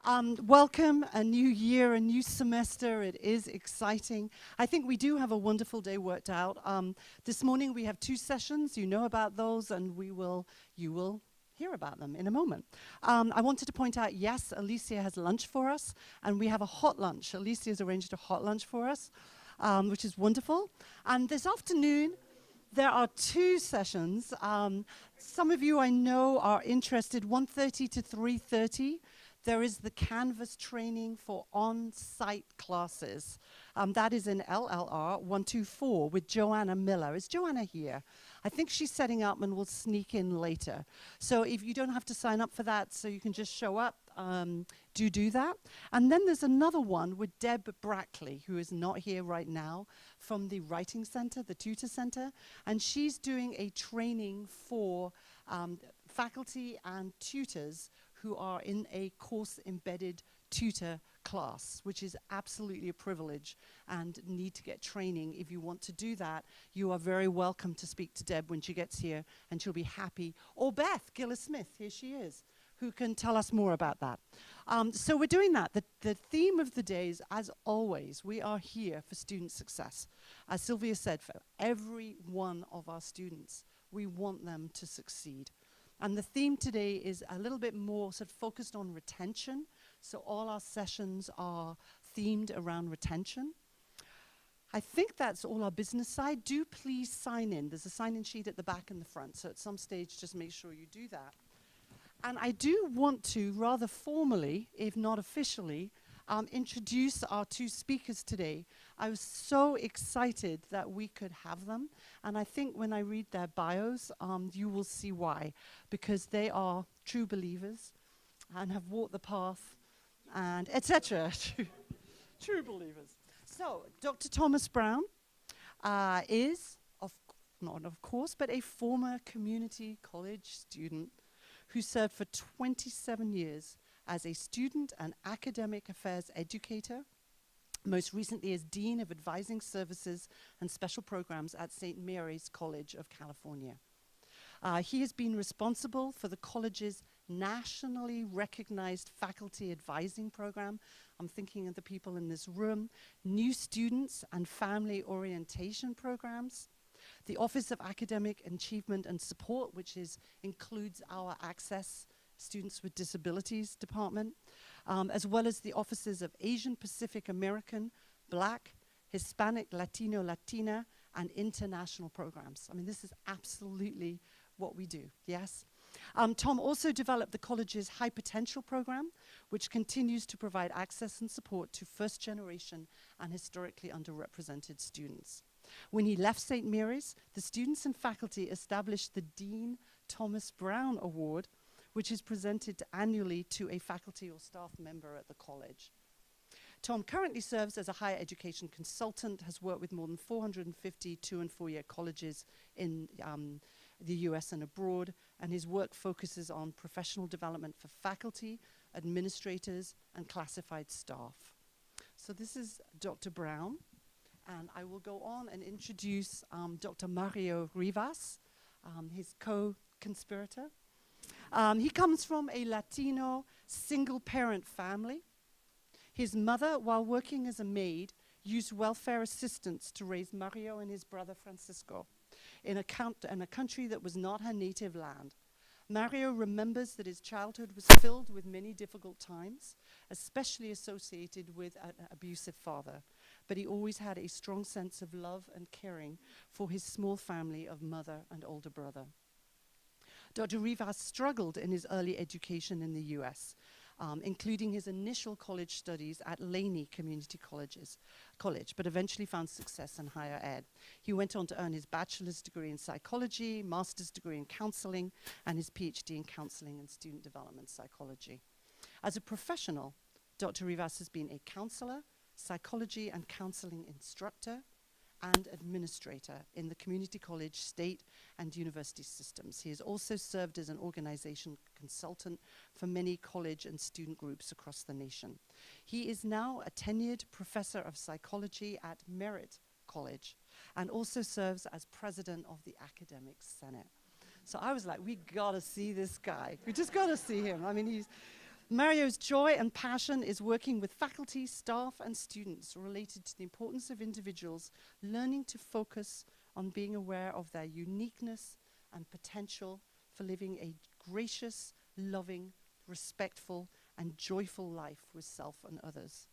Welcome, a new year, a new semester. It is exciting. I think we do have a wonderful day worked out. This morning we have two sessions. You know about those, and you will hear about them in a moment. I wanted to point out, yes, Alicia has lunch for us, and we have a hot lunch. Alicia has arranged a hot lunch for us, which is wonderful. And this afternoon, there are two sessions. Some of you I know are interested, 1:30 to 3:30. There is the Canvas training for on-site classes. That is in LLR 124 with Joanna Miller. Is Joanna here? I think she's setting up and will sneak in later. So if you don't have to sign up for that, so you can just show up, do that. And then there's another one with Deb Brackley, who is not here right now, from the Writing Center, the Tutor Center. And she's doing a training for faculty and tutors who are in a course-embedded tutor class, which is absolutely a privilege and need to get training. If you want to do that, you are very welcome to speak to Deb when she gets here, and she'll be happy. Or Beth Gillis-Smith, here she is, who can tell us more about that. So we're doing that. The theme of the day is, as always, we are here for student success. As Sylvia said, for every one of our students, we want them to succeed. And the theme today is a little bit more sort of focused on retention. So all our sessions are themed around retention. I think that's all our business side. Do please sign in. There's a sign-in sheet at the back and the front. So at some stage, just make sure you do that. And I do want to, rather formally, if not officially, introduce our two speakers today. I was so excited that we could have them, and I think when I read their bios, you will see why, because they are true believers and have walked the path and etc. True believers. So, Dr. Thomas Brown is, not of course, but a former community college student who served for 27 years as a student and academic affairs educator, most recently as Dean of Advising Services and Special Programs at St. Mary's College of California. He has been responsible for the college's nationally recognized faculty advising program. I'm thinking of the people in this room, new students and family orientation programs, the Office of Academic Achievement and Support, which includes our Access Students with Disabilities Department, as well as the offices of Asian Pacific American, Black, Hispanic, Latino, Latina, and international programs. I mean, this is absolutely what we do, yes? Tom also developed the college's High Potential program, which continues to provide access and support to first-generation and historically underrepresented students. When he left St. Mary's, the students and faculty established the Dean Thomas Brown Award, which is presented annually to a faculty or staff member at the college. Tom currently serves as a higher education consultant, has worked with more than 450 2- and 4-year colleges in the US and abroad, and his work focuses on professional development for faculty, administrators, and classified staff. So this is Dr. Brown, and I will go on and introduce Dr. Mario Rivas, his co-conspirator. He comes from a Latino single-parent family. His mother, while working as a maid, used welfare assistance to raise Mario and his brother Francisco in a country that was not her native land. Mario remembers that his childhood was filled with many difficult times, especially associated with an abusive father, but he always had a strong sense of love and caring for his small family of mother and older brother. Dr. Rivas struggled in his early education in the US, including his initial college studies at Laney Community College, but eventually found success in higher ed. He went on to earn his bachelor's degree in psychology, master's degree in counseling, and his PhD in counseling and student development psychology. As a professional, Dr. Rivas has been a counselor, psychology and counseling instructor, and administrator in the community college, state, and university systems. He has also served as an organization consultant for many college and student groups across the nation. He is now a tenured professor of psychology at Merritt College and also serves as president of the Academic Senate. So I was like, we gotta see this guy. We just gotta see him. I mean, Mario's joy and passion is working with faculty, staff, and students related to the importance of individuals learning to focus on being aware of their uniqueness and potential for living a gracious, loving, respectful, and joyful life with self and others.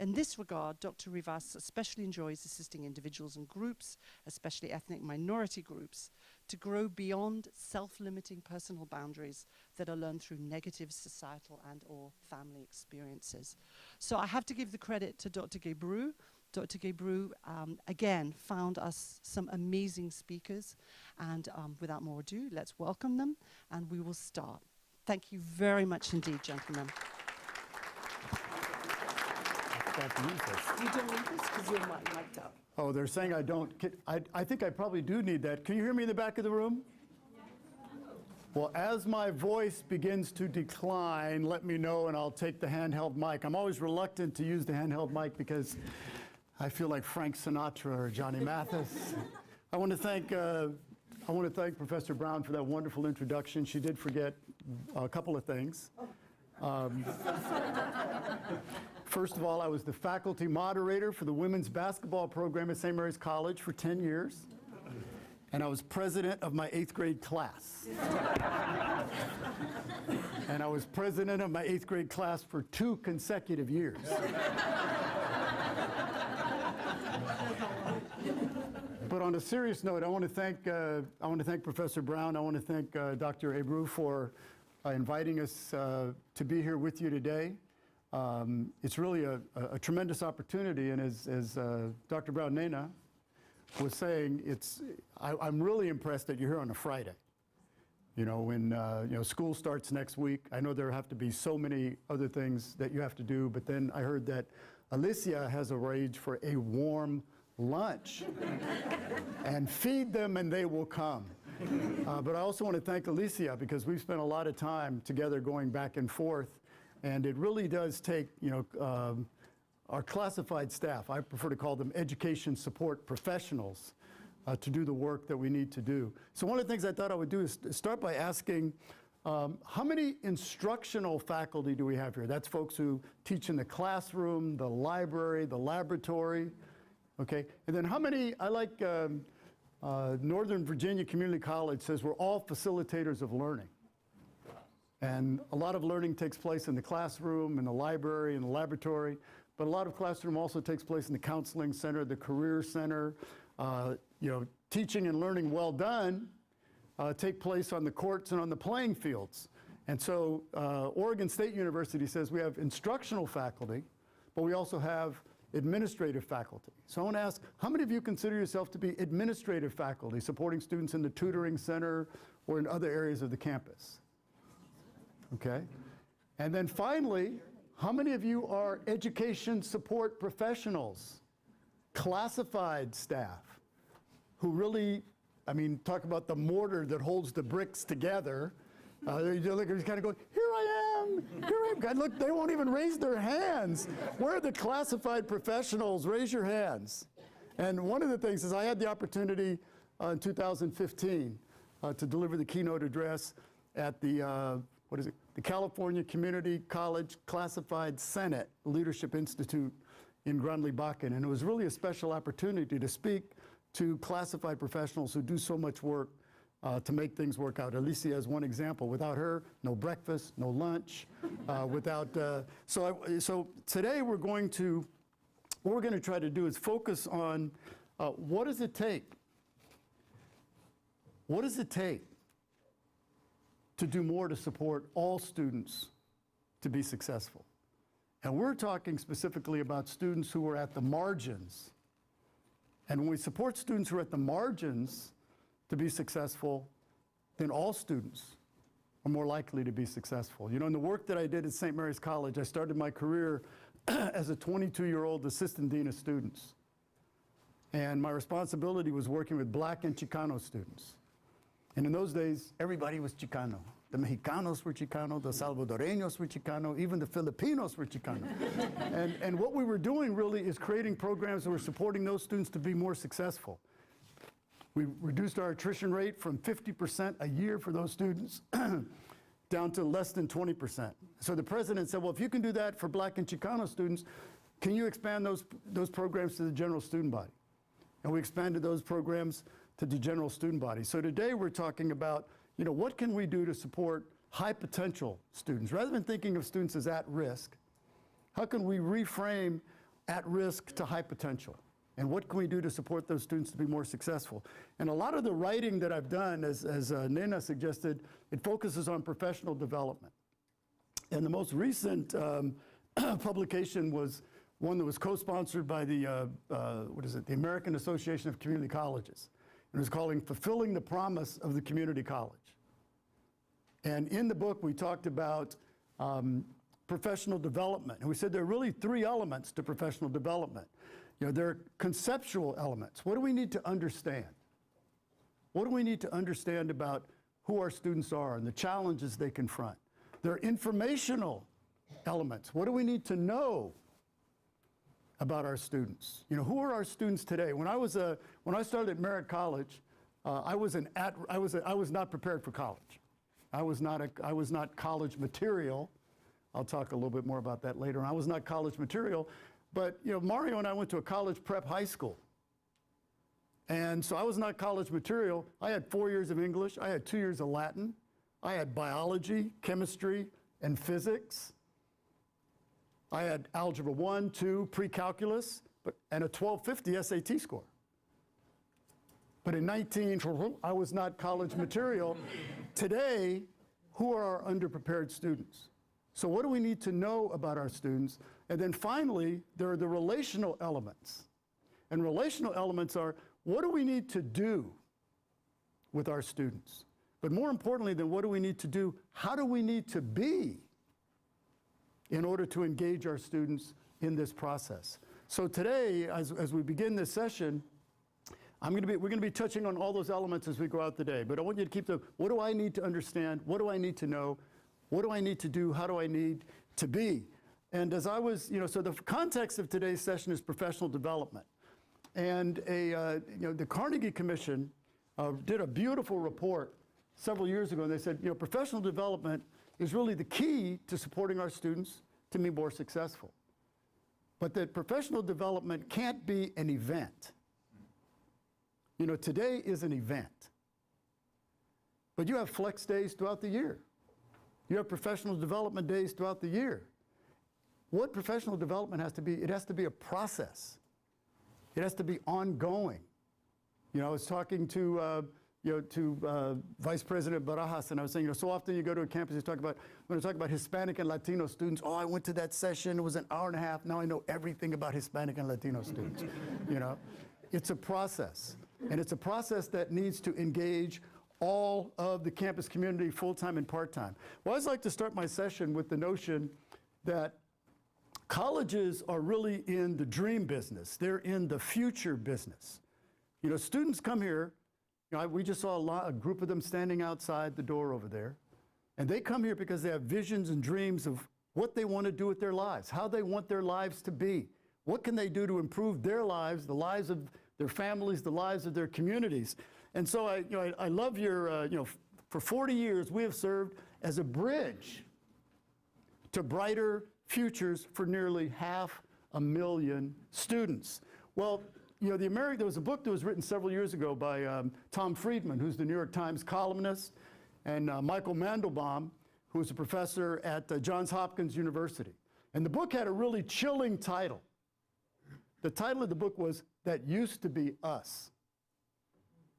In this regard, Dr. Rivas especially enjoys assisting individuals and groups, especially ethnic minority groups, to grow beyond self-limiting personal boundaries that are learned through negative societal and/or family experiences. So I have to give the credit to Dr. Gebru. Dr. Gebru, again, found us some amazing speakers. And without more ado, let's welcome them, and we will start. Thank you very much indeed, gentlemen. You don't need this because you're mic'd up. Oh, they're saying I don't. I think I probably do need that. Can you hear me in the back of the room? Well, as my voice begins to decline, let me know and I'll take the handheld mic. I'm always reluctant to use the handheld mic because I feel like Frank Sinatra or Johnny Mathis. I want to thank Professor Brown for that wonderful introduction. She did forget a couple of things. First of all, I was the faculty moderator for the women's basketball program at St. Mary's College for 10 years. And I was president of my 8th grade class. And I was president of my 8th grade class for 2 consecutive years. But on a serious note, I want to thank Professor Brown. I want to thank Dr. Gebru for inviting us to be here with you today. It's really a tremendous opportunity, and as Dr. Brown Nena was saying, I'm really impressed that you're here on a Friday. You know, when school starts next week, I know there have to be so many other things that you have to do, but then I heard that Alicia has arranged for a warm lunch, and feed them and they will come. But I also want to thank Alicia because we've spent a lot of time together going back and forth. And it really does take, our classified staff, I prefer to call them education support professionals, to do the work that we need to do. So one of the things I thought I would do is start by asking, how many instructional faculty do we have here? That's folks who teach in the classroom, the library, the laboratory, okay? And then how many, I like Northern Virginia Community College says we're all facilitators of learning. And a lot of learning takes place in the classroom, in the library, in the laboratory, but a lot of classroom also takes place in the counseling center, the career center. Teaching and learning well done take place on the courts and on the playing fields. And so Oregon State University says we have instructional faculty, but we also have administrative faculty. So I want to ask, how many of you consider yourself to be administrative faculty, supporting students in the tutoring center or in other areas of the campus? Okay. And then finally, how many of you are education support professionals, classified staff, who really, talk about the mortar that holds the bricks together. You're kind of going, here I am. God, look, they won't even raise their hands. Where are the classified professionals? Raise your hands. And one of the things is I had the opportunity in 2015 to deliver the keynote address at the the California Community College Classified Senate Leadership Institute in Grandlibakken. And it was really a special opportunity to speak to classified professionals who do so much work to make things work out. Alicia is one example. Without her, no breakfast, no lunch. So today what we're going to try to do is focus on what does it take? What does it take to do more to support all students to be successful? And we're talking specifically about students who are at the margins. And when we support students who are at the margins to be successful, then all students are more likely to be successful. You know, in the work that I did at St. Mary's College, I started my career as a 22-year-old assistant dean of students. And my responsibility was working with Black and Chicano students. And in those days, everybody was Chicano. The Mexicanos were Chicano, the Salvadoreños were Chicano, even the Filipinos were Chicano. and what we were doing really is creating programs that were supporting those students to be more successful. We reduced our attrition rate from 50% a year for those students down to less than 20%. So the president said, well, if you can do that for Black and Chicano students, can you expand those programs to the general student body? And we expanded those programs to the general student body. So today we're talking about, what can we do to support high potential students? Rather than thinking of students as at risk, how can we reframe at risk to high potential? And what can we do to support those students to be more successful? And a lot of the writing that I've done, as Nena suggested, it focuses on professional development. And the most recent publication was one that was co-sponsored by the American Association of Community Colleges. It was called Fulfilling the Promise of the Community College. And in the book, we talked about professional development. And we said there are really three elements to professional development. There are conceptual elements. What do we need to understand? What do we need to understand about who our students are and the challenges they confront? There are informational elements. What do we need to know about our students? Who are our students today? When I started at Merritt College, I was not prepared for college. I was not college material. I'll talk a little bit more about that later. I was not college material, but Mario and I went to a college prep high school. And so I was not college material. I had 4 years of English. I had 2 years of Latin. I had biology, chemistry, and physics. I had algebra 1, 2, pre-calculus, and a 1250 SAT score. But in I was not college material. Today, who are our underprepared students? So what do we need to know about our students? And then finally, there are the relational elements. And relational elements are, what do we need to do with our students? But more importantly than what do we need to do, how do we need to be in order to engage our students in this process? So today, as we begin this session, we're going to be touching on all those elements as we go out today. But I want you to keep what do I need to understand? What do I need to know? What do I need to do? How do I need to be? And as I was, so the context of today's session is professional development. And the Carnegie Commission did a beautiful report several years ago, and they said, professional development is really the key to supporting our students to be more successful. But that professional development can't be an event. Today is an event. But you have flex days throughout the year. You have professional development days throughout the year. What professional development has to be, it has to be a process. It has to be ongoing. I was talking to Vice President Barajas, and I was saying, so often you go to a campus, when you talk about Hispanic and Latino students, I went to that session, it was an hour and a half, now I know everything about Hispanic and Latino students. It's a process, and it's a process that needs to engage all of the campus community, full-time and part-time. Well, I always like to start my session with the notion that colleges are really in the dream business. They're in the future business. Students come here. We just saw a group of them standing outside the door over there. And they come here because they have visions and dreams of what they want to do with their lives, how they want their lives to be. What can they do to improve their lives, the lives of their families, the lives of their communities? And so I love your, for 40 years, we have served as a bridge to brighter futures for nearly 500,000 students. Well, there was a book that was written several years ago by Tom Friedman, who's the New York Times columnist, and Michael Mandelbaum, who's a professor at Johns Hopkins University. And the book had a really chilling title. The title of the book was That Used to Be Us.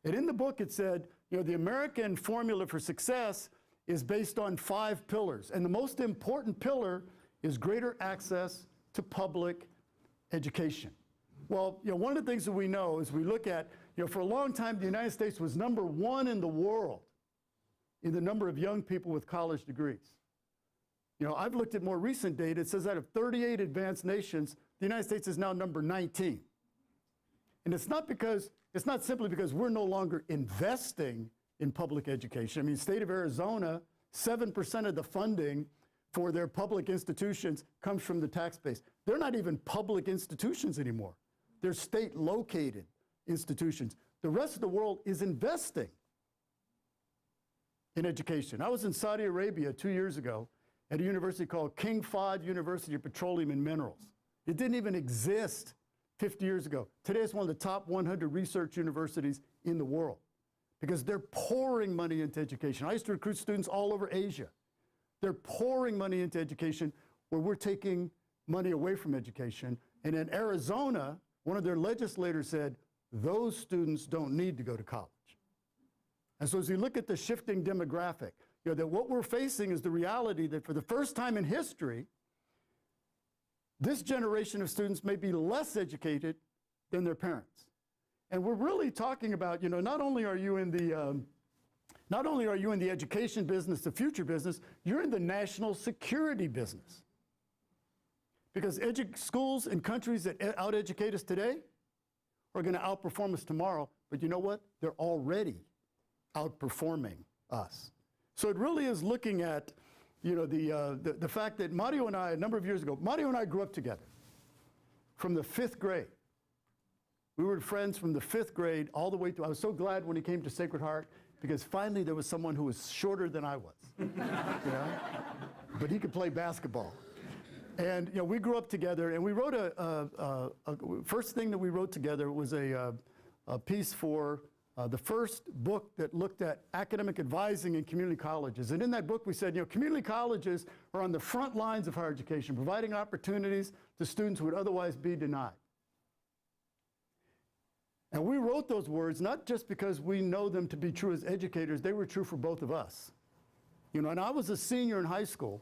And in the book it said, the American formula for success is based on 5 pillars. And the most important pillar is greater access to public education. Well, one of the things that we know is we look at, for a long time, the United States was #1 in the world in the number of young people with college degrees. I've looked at more recent data. It says out of 38 advanced nations, the United States is now number 19. And it's not simply because we're no longer investing in public education. I mean, the state of Arizona, 7% of the funding for their public institutions comes from the tax base. They're not even public institutions anymore. They're state-located institutions. The rest of the world is investing in education. I was in Saudi Arabia 2 years ago at a university called King Fahd University of Petroleum and Minerals. It didn't even exist 50 years ago. Today it's one of the top 100 research universities in the world because they're pouring money into education. I used to recruit students all over Asia. They're pouring money into education where we're taking money away from education. And in Arizona, one of their legislators said, those students don't need to go to college. And so as you look at the shifting demographic, that what we're facing is the reality that for the first time in history, this generation of students may be less educated than their parents. And we're really talking about, not only are you in the education business, the future business, you're in the national security business. Because schools in countries that out-educate us today are going to outperform us tomorrow. But you know what? They're already outperforming us. So it really is looking at, the fact that Mario and I, a number of years ago, Mario and I grew up together from the 5th grade. We were friends from the 5th grade all the way through. I was so glad when he came to Sacred Heart because finally there was someone who was shorter than I was, but he could play basketball. And we grew up together, and we wrote first thing that we wrote together was a piece for the first book that looked at academic advising in community colleges. And in that book we said, community colleges are on the front lines of higher education, providing opportunities to students who would otherwise be denied. And we wrote those words not just because we know them to be true as educators, they were true for both of us. And I was a senior in high school.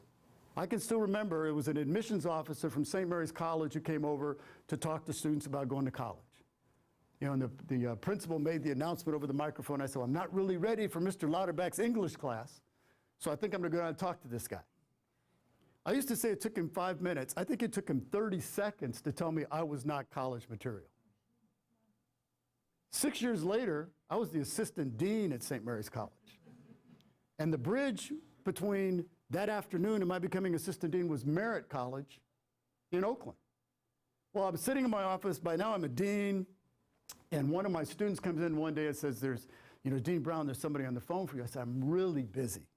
I can still remember it was an admissions officer from St. Mary's College who came over to talk to students about going to college. And the principal made the announcement over the microphone. I said, I'm not really ready for Mr. Lauterbach's English class, so I think I'm going to go down and talk to this guy. I used to say it took him 5 minutes. I think it took him 30 seconds to tell me I was not college material. 6 years later, I was the assistant dean at St. Mary's College. And the bridge between that afternoon and my becoming assistant dean was Merritt College in Oakland. Well, I was sitting in my office. By now I'm a dean. And one of my students comes in one day and says, Dean Brown, there's somebody on the phone for you. I said, I'm really busy.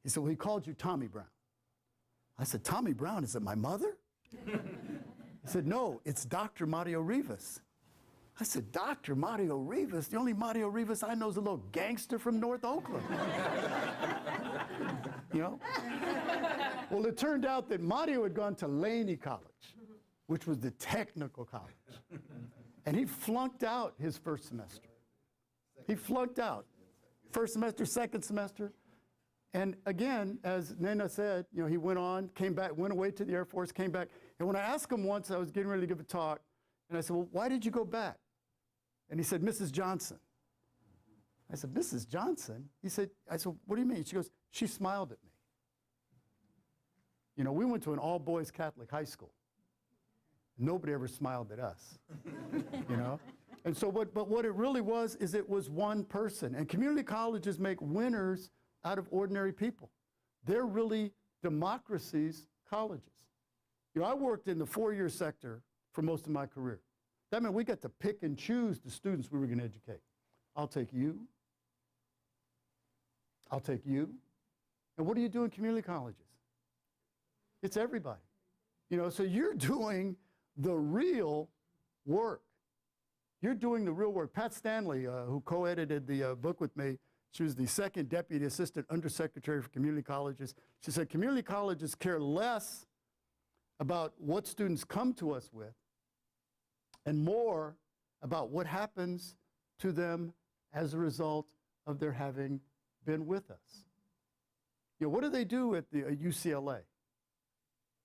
He said, well, he called you Tommy Brown. I said, Tommy Brown, is it my mother? He said, no, it's Dr. Mario Rivas. I said, Dr. Mario Rivas? The only Mario Rivas I know is a little gangster from North Oakland. Well, it turned out that Mario had gone to Laney College, which was the technical college. And he flunked out his first semester. He flunked out. First semester, second semester. And again, as Nena said, he went on, came back, went away to the Air Force, came back. And when I asked him once, I was getting ready to give a talk, and I said, well, why did you go back? And he said, Mrs. Johnson. I said, Mrs. Johnson? I said, what do you mean? She goes, she smiled at me. We went to an all-boys Catholic high school. Nobody ever smiled at us, And so what it really was is it was one person. And community colleges make winners out of ordinary people. They're really democracy's colleges. I worked in the four-year sector for most of my career. That meant we got to pick and choose the students we were going to educate. I'll take you. I'll take you. And what do you do in community colleges? It's everybody. So you're doing the real work. You're doing the real work. Pat Stanley, who co-edited the book with me, she was the second Deputy Assistant Undersecretary for Community Colleges. She said community colleges care less about what students come to us with and more about what happens to them as a result of their having been with us. What do they do at the UCLA?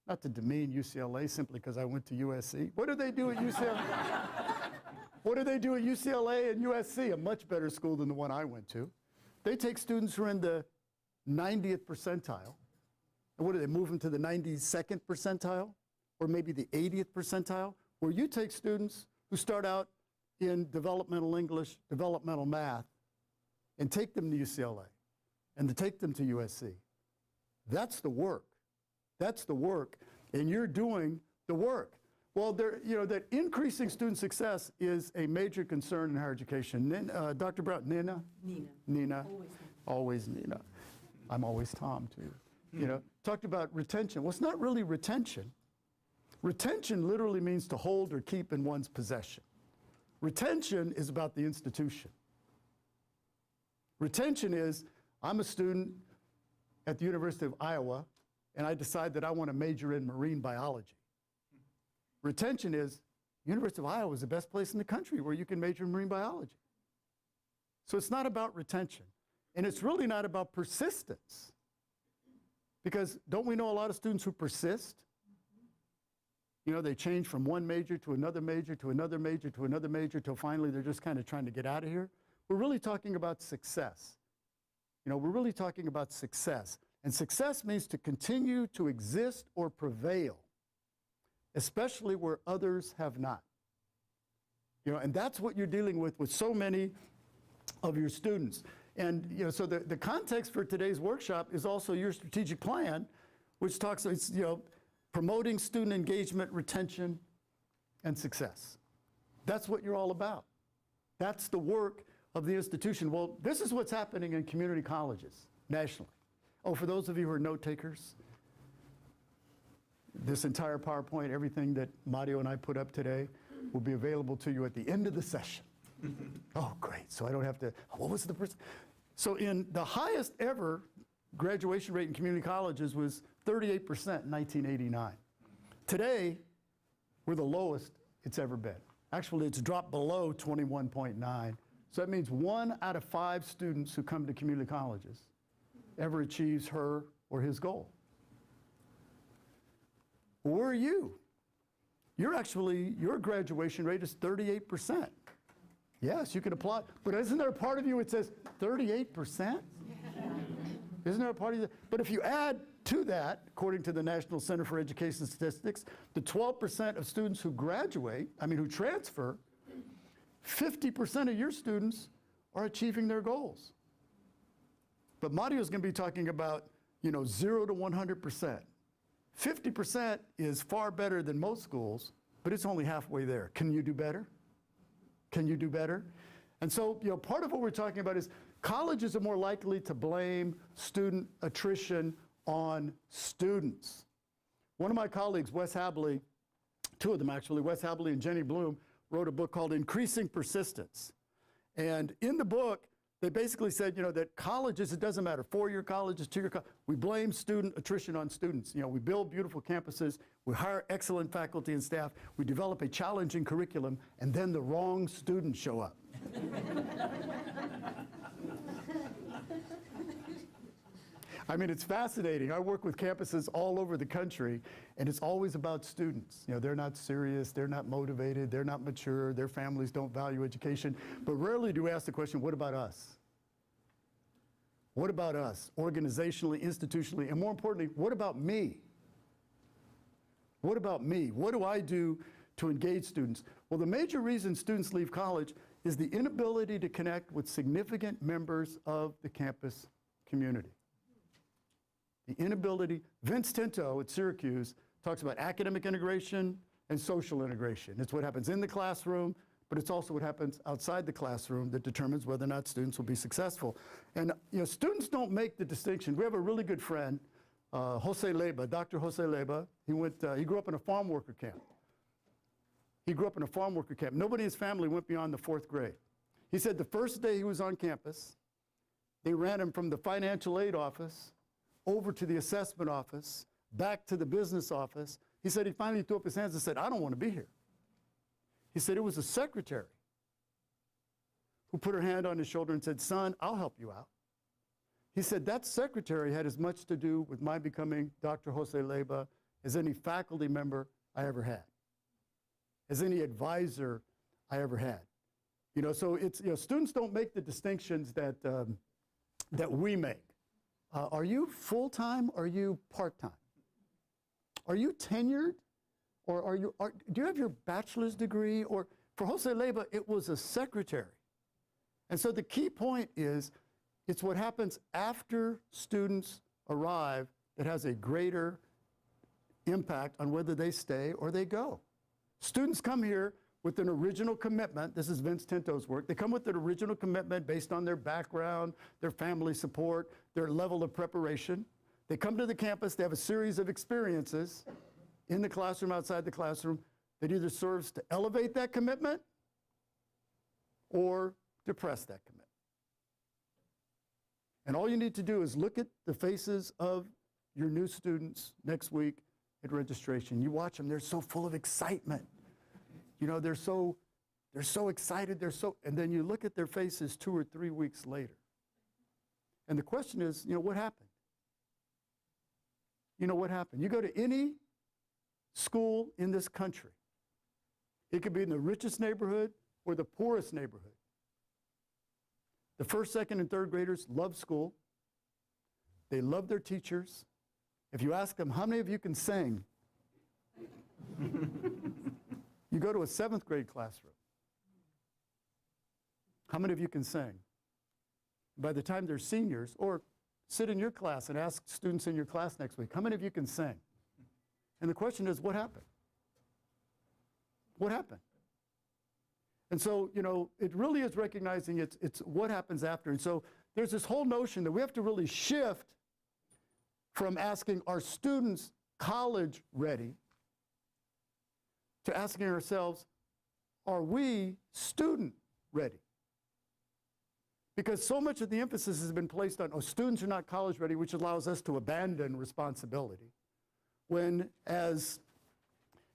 Not to demean UCLA simply because I went to USC. What do they do at UCLA? What do they do at UCLA and USC, a much better school than the one I went to? They take students who are in the 90th percentile, and what do they move them to the 92nd percentile, or maybe the 80th percentile, where you take students who start out in developmental English, developmental math, and take them to UCLA, and to take them to USC. That's the work. That's the work, and you're doing the work. Well, that increasing student success is a major concern in higher education. Dr. Brown, Nina? Nina. Nina. Always Nina. I'm always Tom, too. You know, talked about retention. Well, it's not really retention. Retention literally means to hold or keep in one's possession. Retention is about the institution. Retention is, I'm a student at the University of Iowa, and I decide that I want to major in marine biology. Retention is, University of Iowa is the best place in the country where you can major in marine biology. So it's not about retention. And it's really not about persistence. Because don't we know a lot of students who persist? You know, they change from one major to another major to another major to another major till finally they're just kind of trying to get out of here. We're really talking about success. You know, we're really talking about success. And success means to continue to exist or prevail, especially where others have not. You know, and that's what you're dealing with so many of your students. And, you know, so the context for today's workshop is also your strategic plan, which talks, it's, you know, promoting student engagement, retention, and success. That's what you're all about. That's the work of the institution. Well, this is what's happening in community colleges nationally. Oh, for those of you who are note takers, this entire PowerPoint, everything that Mario and I put up today, will be available to you at the end of the session. Oh, great. So I don't have to, what was the person? So in the highest ever graduation rate in community colleges was 38% in 1989. Today, we're the lowest it's ever been. Actually, it's dropped below 21.9. So that means 1 out of 5 students who come to community colleges ever achieves her or his goal. Where are you? Your graduation rate is 38%. Yes, you can apply, but isn't there a part of you that says 38%? Isn't there a part of you? But if you add to that, according to the National Center for Education Statistics, the 12% of students who graduate, who transfer, 50% of your students are achieving their goals. But Mario's going to be talking about, 0 to 100%. 50% is far better than most schools, but it's only halfway there. Can you do better? Can you do better? And so, part of what we're talking about is colleges are more likely to blame student attrition on students. One of my colleagues, Wes Habley, 2 of them actually, Wes Habley and Jenny Bloom, wrote a book called Increasing Persistence. And in the book, they basically said, that colleges, it doesn't matter, 4-year colleges, 2-year colleges, we blame student attrition on students. We build beautiful campuses, we hire excellent faculty and staff, we develop a challenging curriculum, and then the wrong students show up. It's fascinating. I work with campuses all over the country, and it's always about students. They're not serious, they're not motivated, they're not mature, their families don't value education. But rarely do we ask the question, what about us? What about us, organizationally, institutionally, and more importantly, what about me? What about me? What do I do to engage students? Well, the major reason students leave college is the inability to connect with significant members of the campus community. The inability, Vince Tinto at Syracuse talks about academic integration and social integration. It's what happens in the classroom, but it's also what happens outside the classroom that determines whether or not students will be successful. And students don't make the distinction. We have a really good friend, Jose Leyba, Dr. Jose Leyba. He grew up in a farm worker camp. Nobody in his family went beyond the 4th grade. He said the first day he was on campus, they ran him from the financial aid office over to the assessment office, back to the business office. He said he finally threw up his hands and said, I don't want to be here. He said it was a secretary who put her hand on his shoulder and said, son, I'll help you out. He said that secretary had as much to do with my becoming Dr. Jose Leyba as any faculty member I ever had, as any advisor I ever had. So it's, students don't make the distinctions that, that we make. Are you full-time or are you part-time? Are you tenured? Or do you have your bachelor's degree? Or for Jose Leyba, it was a secretary. And so the key point is, it's what happens after students arrive that has a greater impact on whether they stay or they go. Students come here with an original commitment. This is Vince Tinto's work. They come with an original commitment based on their background, their family support, their level of preparation. They come to the campus, they have a series of experiences in the classroom, outside the classroom, that either serves to elevate that commitment or depress that commitment. And all you need to do is look at the faces of your new students next week at registration. You watch them, they're so full of excitement. You know, they're so excited, and then you look at their faces 2 or 3 weeks later. And the question is, you know, what happened? You know, what happened? You go to any school in this country. It could be in the richest neighborhood or the poorest neighborhood. The first, second, and third graders love school. They love their teachers. If you ask them, how many of you can sing? You go to a 7th grade classroom. How many of you can sing? By the time they're seniors, or sit in your class and ask students in your class next week, how many of you can sing? And the question is, what happened? What happened? And so, you know, it really is recognizing it's what happens after. And so there's this whole notion that we have to really shift from asking, are students college ready, to asking ourselves, are we student ready? Because so much of the emphasis has been placed on, oh, students are not college ready, which allows us to abandon responsibility. When, as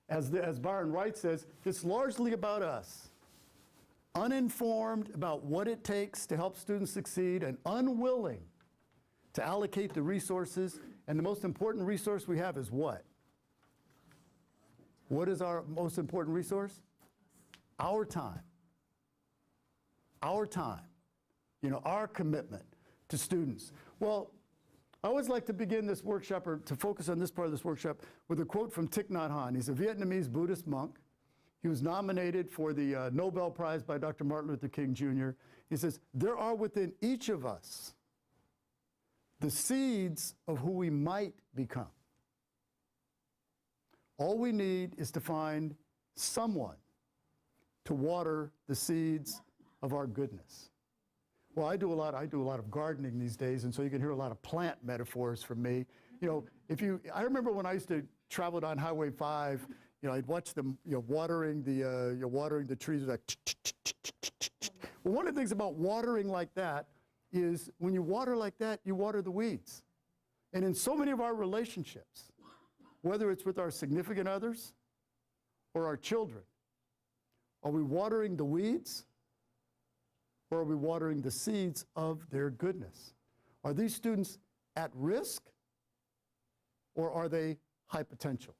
Byron Wright says, it's largely about us. Uninformed about what it takes to help students succeed and unwilling to allocate the resources. And the most important resource we have is what? What is our most important resource? Our time. Our time. You know, our commitment to students. Well, I always like to begin this workshop, or to focus on this part of this workshop, with a quote from Thich Nhat Hanh. He's a Vietnamese Buddhist monk. He was nominated for the Nobel Prize by Dr. Martin Luther King Jr. He says, there are within each of us the seeds of who we might become. All we need is to find someone to water the seeds of our goodness. Well, I do a lot of gardening these days, and so you can hear a lot of plant metaphors from me. You know, I remember when I used to travel down Highway 5, you know, I'd watch them, you know, watering the trees, like. Well, one of the things about watering like that is when you water like that, you water the weeds. And in so many of our relationships, whether it's with our significant others or our children, are we watering the weeds, or are we watering the seeds of their goodness? Are these students at risk, or are they high potential?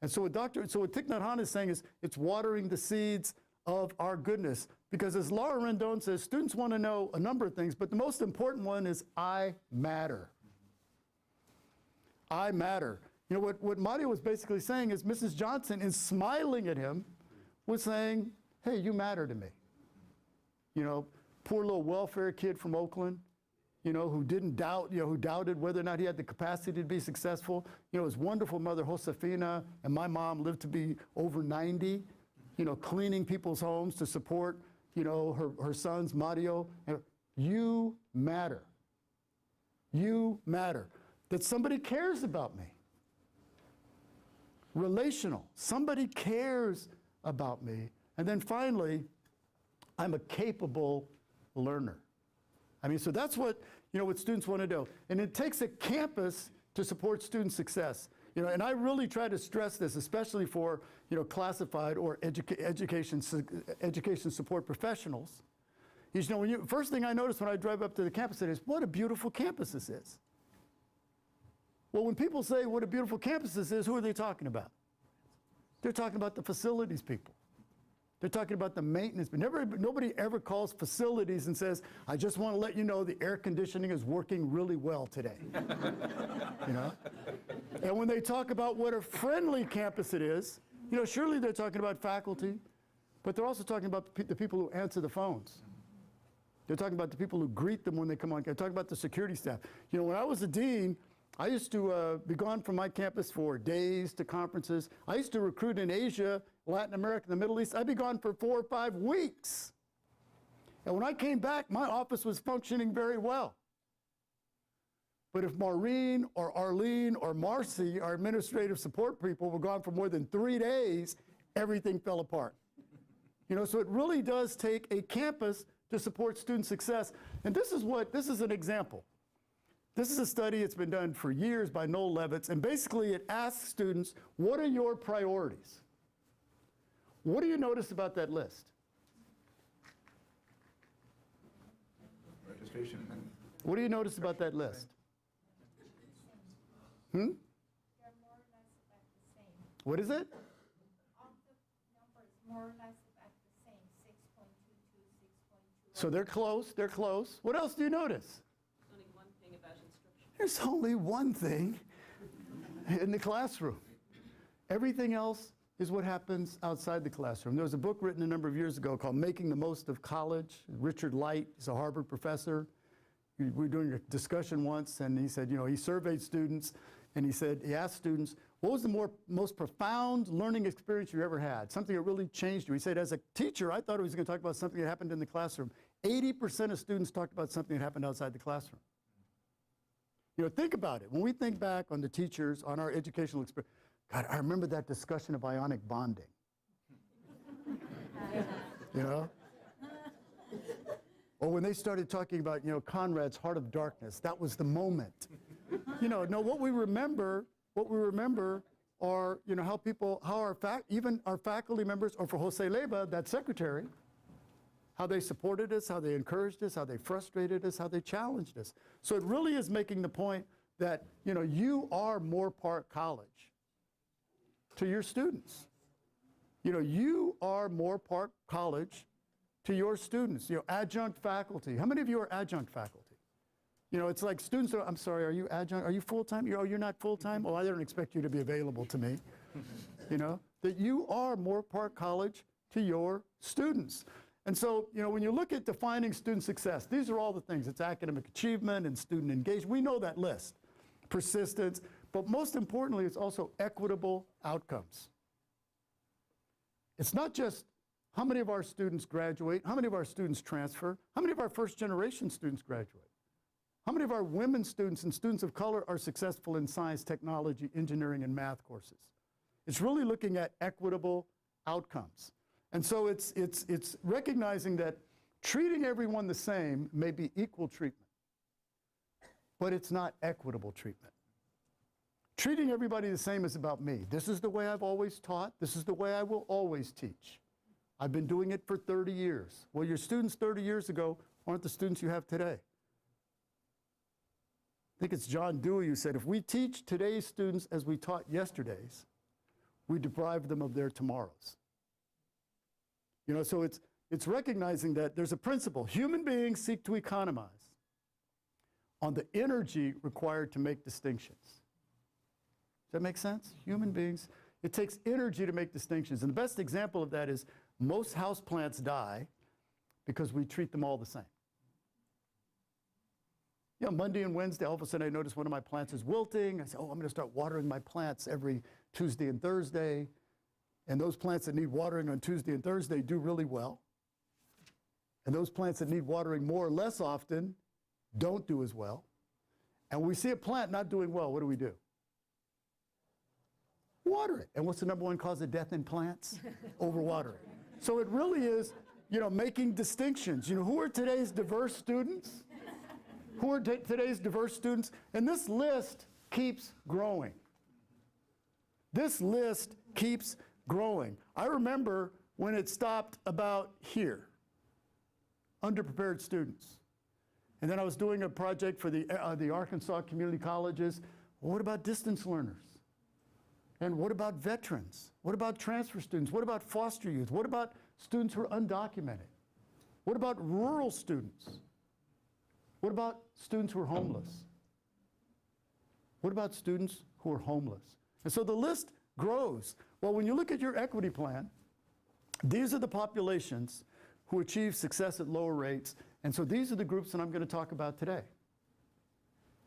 And so what Thich Nhat Hanh is saying is, it's watering the seeds of our goodness. Because as Laura Rendon says, students want to know a number of things, but the most important one is, I matter. I matter. You know, what Mario was basically saying is, Mrs. Johnson, in smiling at him, was saying, hey, you matter to me. You know, poor little welfare kid from Oakland, you know, who didn't doubt, you know, who doubted whether or not he had the capacity to be successful. You know, his wonderful mother, Josefina, and my mom lived to be over 90, you know, cleaning people's homes to support, you know, her sons, Mario. You matter. You matter. That somebody cares about me. Relational. Somebody cares about me. And then finally, I'm a capable learner. I mean, so that's what, you know, what students want to do. And it takes a campus to support student success. You know, and I really try to stress this, especially for, you know, classified or education support professionals. You know, first thing I notice when I drive up to the campus is, what a beautiful campus this is. Well, when people say what a beautiful campus this is, who are they talking about? They're talking about the facilities people. They're talking about the maintenance, but nobody ever calls facilities and says, I just want to let you know the air conditioning is working really well today. You know? And when they talk about what a friendly campus it is, you know, surely they're talking about faculty, but they're also talking about the people who answer the phones. They're talking about the people who greet them when they come on. They're talking about the security staff. You know, when I was a dean, I used to be gone from my campus for days to conferences. I used to recruit in Asia, Latin America, the Middle East. I'd be gone for 4 or 5 weeks. And when I came back, my office was functioning very well. But if Maureen or Arlene or Marcy, our administrative support people, were gone for more than 3 days, everything fell apart. You know, so it really does take a campus to support student success. And this is an example. This is a study, it's been done for years by Noel Levitz, and basically it asks students, what are your priorities? What do you notice about that list? Registration. What do you notice about that list? They're more or less about the same. What is it? All the numbers more or less about the same, 6.22, 6.2. So they're close, they're close. What else do you notice? Only one thing about instruction. There's only one thing in the classroom. Everything else is what happens outside the classroom. There was a book written a number of years ago called Making the Most of College. Richard Light is a Harvard professor. We were doing a discussion once, and he said, you know, he surveyed students, and he asked students, what was the most profound learning experience you ever had? Something that really changed you. He said, as a teacher, I thought he was going to talk about something that happened in the classroom. 80% of students talked about something that happened outside the classroom. You know, think about it. When we think back on the teachers, on our educational experience, God, I remember that discussion of ionic bonding. You know? Or when they started talking about, you know, Conrad's Heart of Darkness, that was the moment. You know, no, what we remember are, you know, even our faculty members, or for Jose Leyva, that secretary, how they supported us, how they encouraged us, how they frustrated us, how they challenged us. So it really is making the point that, you know, you are Moorpark College to your students. You know, you are Moorpark College to your students. You know, adjunct faculty. How many of you are adjunct faculty? You know, it's like students are, I'm sorry, are you adjunct? Are you full-time? You're not full-time? Oh, I don't expect you to be available to me. You know, that you are Moorpark College to your students. And so, you know, when you look at defining student success, these are all the things. It's academic achievement and student engagement. We know that list. Persistence. But most importantly, it's also equitable outcomes. It's not just how many of our students graduate, how many of our students transfer, how many of our first-generation students graduate, how many of our women students and students of color are successful in science, technology, engineering, and math courses. It's really looking at equitable outcomes. And so it's recognizing that treating everyone the same may be equal treatment, but it's not equitable treatment. Treating everybody the same is about me. This is the way I've always taught. This is the way I will always teach. I've been doing it for 30 years. Well, your students 30 years ago aren't the students you have today. I think it's John Dewey who said, if we teach today's students as we taught yesterday's, we deprive them of their tomorrows. You know, so it's recognizing that there's a principle. Human beings seek to economize on the energy required to make distinctions. Does that make sense? Human beings, it takes energy to make distinctions. And the best example of that is most houseplants die because we treat them all the same. You know, Monday and Wednesday, all of a sudden I notice one of my plants is wilting. I say, oh, I'm going to start watering my plants every Tuesday and Thursday. And those plants that need watering on Tuesday and Thursday do really well. And those plants that need watering more or less often don't do as well. And when we see a plant not doing well, what do? Water it. And what's the number one cause of death in plants? Overwatering. So it really is, you know, making distinctions. You know, who are today's diverse students? Who are today's diverse students? And this list keeps growing. This list keeps growing. I remember when it stopped about here, underprepared students. And then I was doing a project for the Arkansas community colleges. Well, what about distance learners? And what about veterans? What about transfer students? What about foster youth? What about students who are undocumented? What about rural students? What about students who are homeless? What about students who are homeless? And so the list grows. Well, when you look at your equity plan, these are the populations who achieve success at lower rates. And so these are the groups that I'm going to talk about today.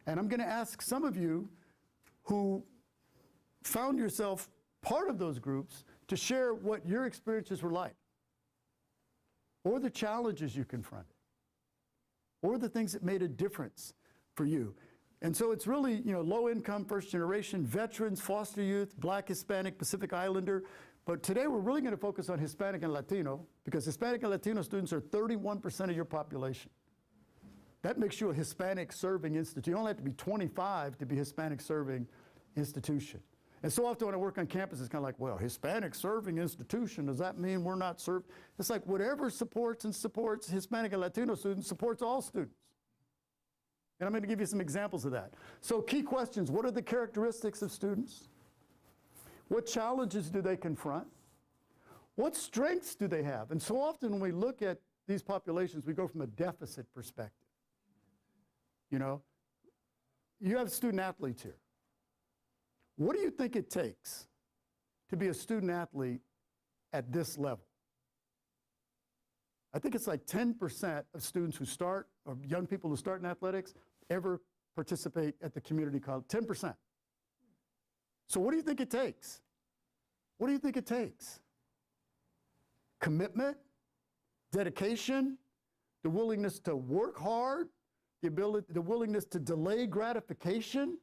And I'm going to ask some of you who found yourself part of those groups to share what your experiences were like, or the challenges you confronted, or the things that made a difference for you. And so it's really, low income, first generation, veterans, foster youth, Black, Hispanic, Pacific Islander. But today we're really going to focus on Hispanic and Latino, because Hispanic and Latino students are 31% of your population. That makes you a Hispanic serving institution. You don't have to be 25 to be Hispanic serving institution. And so often when I work on campus, it's kind of like, well, Hispanic serving institution, does that mean we're not served? It's like whatever supports Hispanic and Latino students supports all students. And I'm going to give you some examples of that. So key questions: what are the characteristics of students? What challenges do they confront? What strengths do they have? And so often when we look at these populations, we go from a deficit perspective. You have student athletes here. What do you think it takes to be a student athlete at this level? I think it's like 10% of students who start, or young people who start in athletics, ever participate at the community college. 10%. So what do you think it takes? What do you think it takes? Commitment, dedication, the willingness to work hard, the willingness to delay gratification,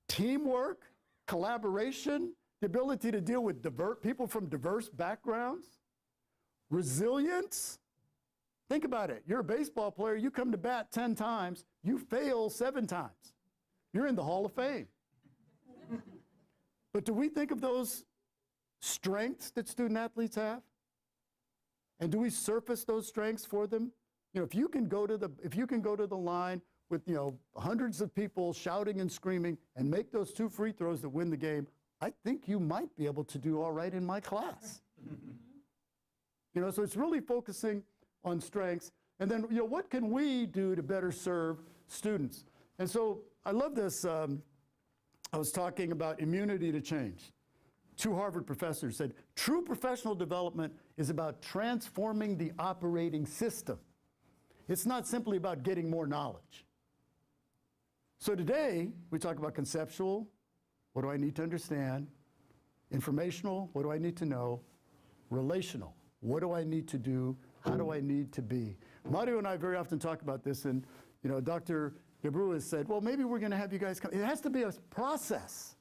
teamwork, collaboration, the ability to deal with people from diverse backgrounds, resilience. Think about it. You're a baseball player, you come to bat 10 times, you fail 7 times. You're in the Hall of Fame. But do we think of those strengths that student athletes have? And do we surface those strengths for them? If you can go to the line with hundreds of people shouting and screaming and make those 2 free throws that win the game, I think you might be able to do all right in my class. So it's really focusing on strengths. And then, what can we do to better serve students? And so I love this. I was talking about immunity to change. 2 Harvard professors said, true professional development is about transforming the operating system. It's not simply about getting more knowledge. So today, we talk about conceptual, what do I need to understand? Informational, what do I need to know? Relational, what do I need to do? How do I need to be? Mario and I very often talk about this, and Dr. Gebru has said, well, maybe we're going to have you guys come. It has to be a process.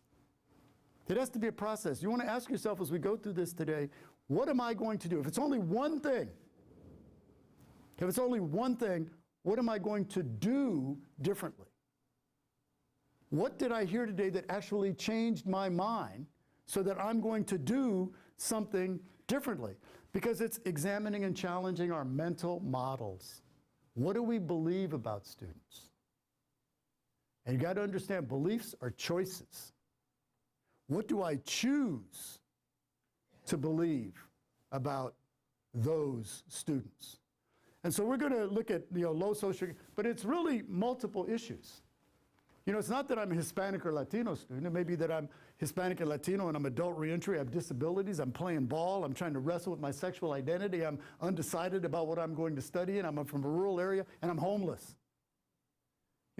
It has to be a process. You want to ask yourself as we go through this today, what am I going to do? If it's only one thing, what am I going to do differently? What did I hear today that actually changed my mind so that I'm going to do something differently? Because it's examining and challenging our mental models. What do we believe about students? And you got to understand, beliefs are choices. What do I choose to believe about those students? And so we're going to look at low social, but it's really multiple issues. It's not that I'm a Hispanic or Latino student. It may be that I'm Hispanic and Latino and I'm adult reentry, I have disabilities, I'm playing ball, I'm trying to wrestle with my sexual identity, I'm undecided about what I'm going to study, and I'm from a rural area, and I'm homeless.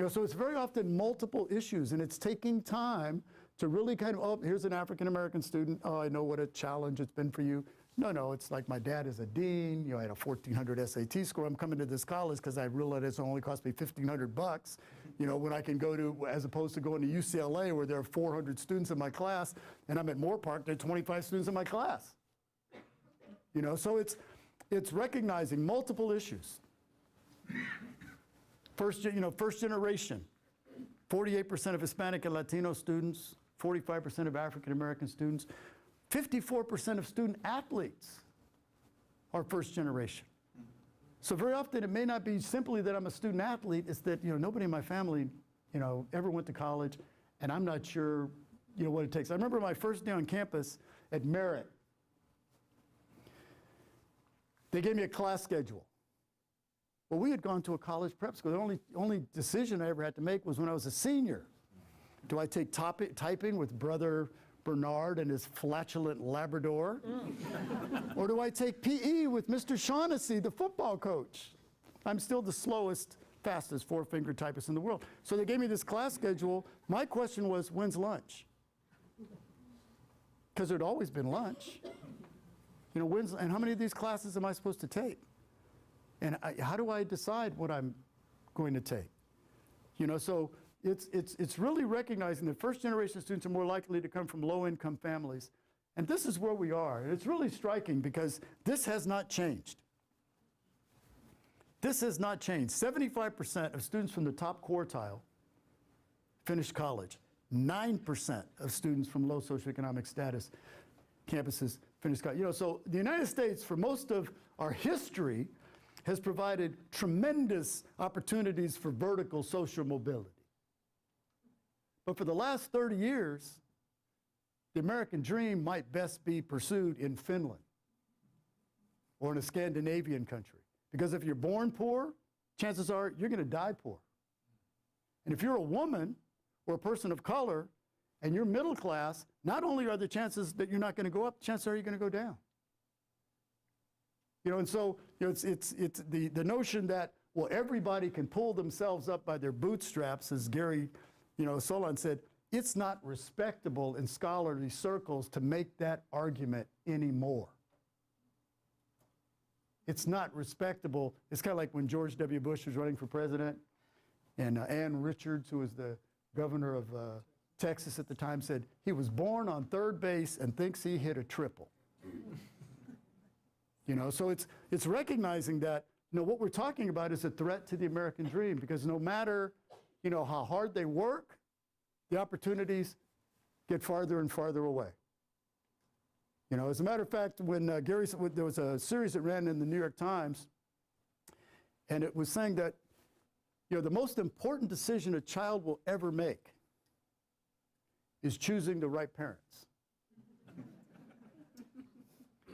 So it's very often multiple issues, and it's taking time to really kind of, oh, here's an African-American student, oh, I know what a challenge it's been for you. No, it's like my dad is a dean, I had a 1,400 SAT score, I'm coming to this college because I realized it's only cost me $1,500, when I can go to, as opposed to going to UCLA where there are 400 students in my class, and I'm at Moorpark, there are 25 students in my class. So it's recognizing multiple issues. First generation, 48% of Hispanic and Latino students, 45% of African American students, 54% of student athletes are first generation. So very often it may not be simply that I'm a student athlete, it's that nobody in my family ever went to college, and I'm not sure what it takes. I remember my first day on campus at Merritt. They gave me a class schedule. Well, we had gone to a college prep school. The only decision I ever had to make was when I was a senior. Do I take typing with Brother Bernard and his flatulent Labrador? Or do I take PE with Mr. Shaughnessy, the football coach? I'm still the slowest fastest four-finger typist in the world. So they gave me this class schedule. My question was, when's lunch? Because there'd always been lunch. You know, and how many of these classes am I supposed to take? And how do I decide what I'm going to take? You know, so it's really recognizing that first-generation students are more likely to come from low-income families. And this is where we are. And it's really striking because this has not changed. This has not changed. 75% of students from the top quartile finished college. 9% of students from low socioeconomic status campuses finished college. You know, so the United States, for most of our history, has provided tremendous opportunities for vertical social mobility. But for the last 30 years, the American dream might best be pursued in Finland or in a Scandinavian country. Because if you're born poor, chances are you're going to die poor. And if you're a woman or a person of color and you're middle class, not only are the chances that you're not going to go up, chances are you're going to go down. You know, and so you know, it's the notion that, well, everybody can pull themselves up by their bootstraps, as Gary, you know, Solon said, it's not respectable in scholarly circles to make that argument anymore. It's not respectable. It's kind of like when George W. Bush was running for president, and Ann Richards, who was the governor of Texas at the time, said he was born on third base and thinks he hit a triple. You know, so it's recognizing that, you know, what we're talking about is a threat to the American dream, because no matter, you know, how hard they work, the opportunities get farther and farther away. You know, as a matter of fact, when there was a series that ran in the New York Times, and it was saying that, you know, the most important decision a child will ever make is choosing the right parents.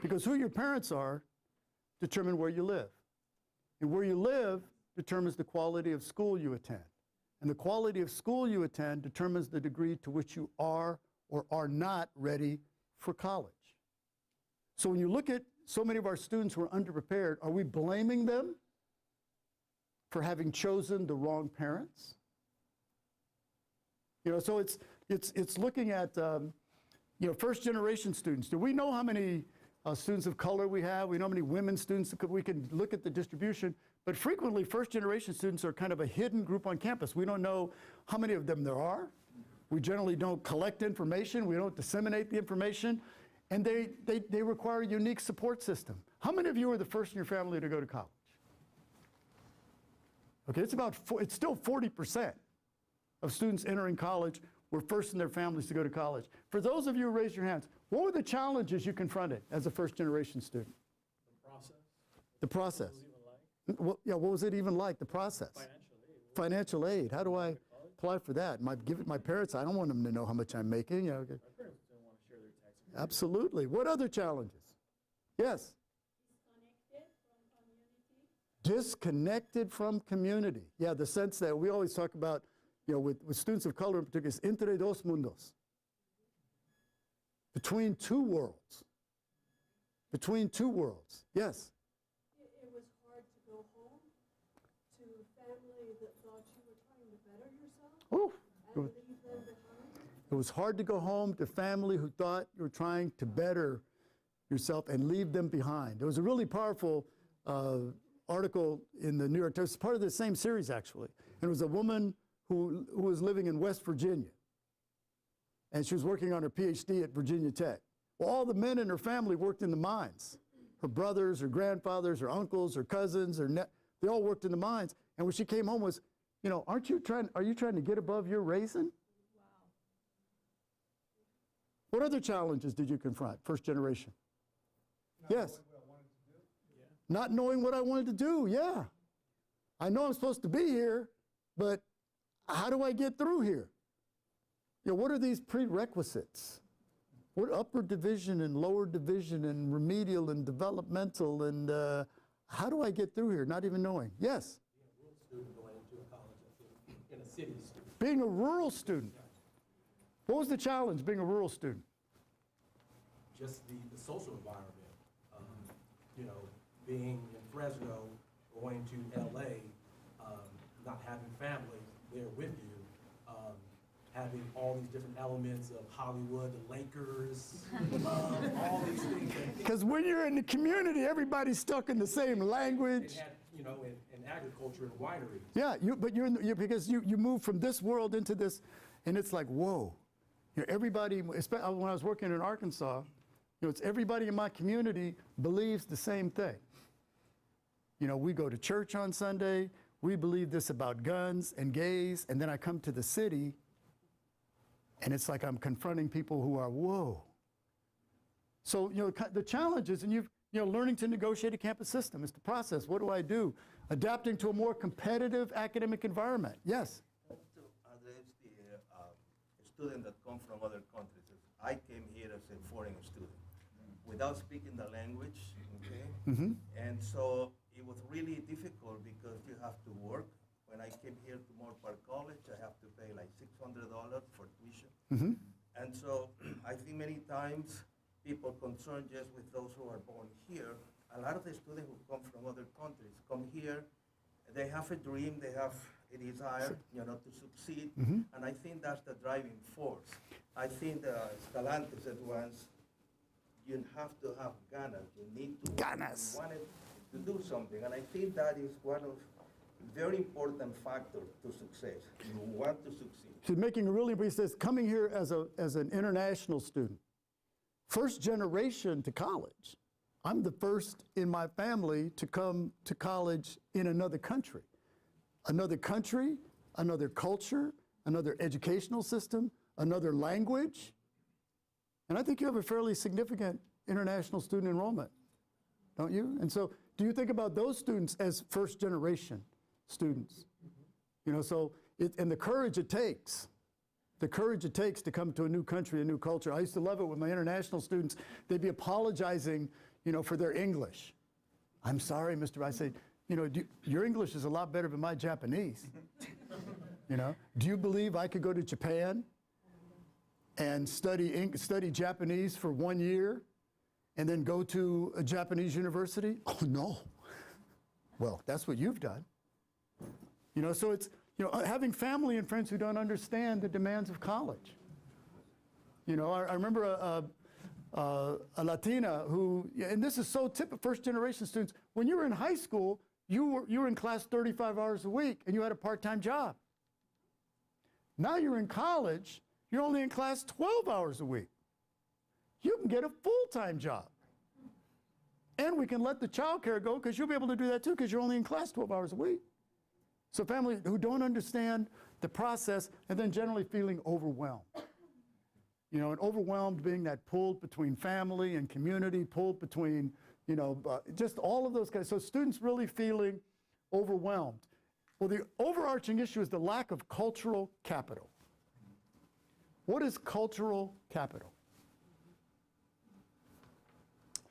Because who your parents are determine where you live. And where you live determines the quality of school you attend. And the quality of school you attend determines the degree to which you are or are not ready for college. So when you look at so many of our students who are underprepared, are we blaming them for having chosen the wrong parents? You know, so it's looking at, you know, first-generation students. Do we know how many students of color we have? We know how many women students. We can look at the distribution. But frequently, first-generation students are kind of a hidden group on campus. We don't know how many of them there are. We generally don't collect information. We don't disseminate the information. And they require a unique support system. How many of you are the first in your family to go to college? Okay, it's still 40% of students entering college were first in their families to go to college. For those of you who raised your hands, what were the challenges you confronted as a first-generation student? The process. The process. What was it even like? Yeah, what was it even like, the process? Financial aid. Financial aid. How do I apply for that? Give it my parents. I don't want them to know how much I'm making. You know, okay. My parents didn't want to share their taxes. Absolutely. What other challenges? Yes? Disconnected from community. Yeah, the sense that we always talk about, you know, with students of color in particular, is entre dos mundos. Between two worlds. Between two worlds. Yes? It was hard to go home to family that thought you were trying to better yourself Ooh. and leave them behind. It was hard to go home to family who thought you were trying to better yourself and leave them behind. There was a really powerful article in the New York Times. It's part of the same series, actually. And it was a woman who was living in West Virginia. And she was working on her PhD at Virginia Tech. Well, all the men in her family worked in the mines. Her brothers, her grandfathers, her uncles, her cousins, they all worked in the mines. And when she came home was, you know, are you trying to get above your raisin? Wow. What other challenges did you confront, first generation? Yes. Not knowing what I wanted to do, yeah. I know I'm supposed to be here, but how do I get through here? You know, what are these prerequisites? What upper division and lower division and remedial and developmental and how do I get through here? Not even knowing. Yes? Being a rural student going into a college, in a city student. Being a rural student. What was the challenge being a rural student? Just the social environment. You know, being in Fresno, going to LA, not having family there with you, having all these different elements of Hollywood, the Lakers, all these things. Because when you're in the community, everybody's stuck in the same language. It had, you know, in agriculture and wineries. Yeah, but because you move from this world into this, and it's like, whoa. You know, everybody, especially when I was working in Arkansas, you know, it's everybody in my community believes the same thing. You know, we go to church on Sunday, we believe this about guns and gays, and then I come to the city, and it's like I'm confronting people who are, whoa. So, you know, the challenges, and learning to negotiate a campus system is the process. What do I do? Adapting to a more competitive academic environment. Yes? To address the students that come from other countries. I came here as a foreign student without speaking the language, okay? Mm-hmm. And so it was really difficult because you have to work. When I came here to Moore Park College, I have to pay like $600 for tuition. Mm-hmm. And so I think many times people concerned just with those who are born here. A lot of the students who come from other countries come here, they have a dream, they have a desire, you know, to succeed, and I think that's the driving force. I think Escalante said once, you have to have ganas, you need to Ganas. You wanted to do something, and I think that is one of very important factor to success. You want to succeed. She's making a really, he says, coming here as an international student, first generation to college. I'm the first in my family to come to college in another country. Another country, another culture, another educational system, another language. And I think you have a fairly significant international student enrollment, don't you? And so do you think about those students as first generation students? You know, so, and the courage it takes to come to a new country, a new culture. I used to love it with my international students. They'd be apologizing, you know, for their English. I'm sorry, Mr. I say, you know, your English is a lot better than my Japanese. You know, do you believe I could go to Japan and study Japanese for 1 year and then go to a Japanese university? Oh, no. Well, that's what you've done. You know, so it's, you know, having family and friends who don't understand the demands of college. You know, I remember a Latina who, and this is so typical, first generation students, when you were in high school, you were in class 35 hours a week and you had a part-time job. Now you're in college, you're only in class 12 hours a week. You can get a full-time job. And we can let the child care go because you'll be able to do that too because you're only in class 12 hours a week. So families who don't understand the process and then generally feeling overwhelmed. You know, and overwhelmed being that pulled between family and community, pulled between, you know, just all of those guys. So students really feeling overwhelmed. Well, the overarching issue is the lack of cultural capital. What is cultural capital?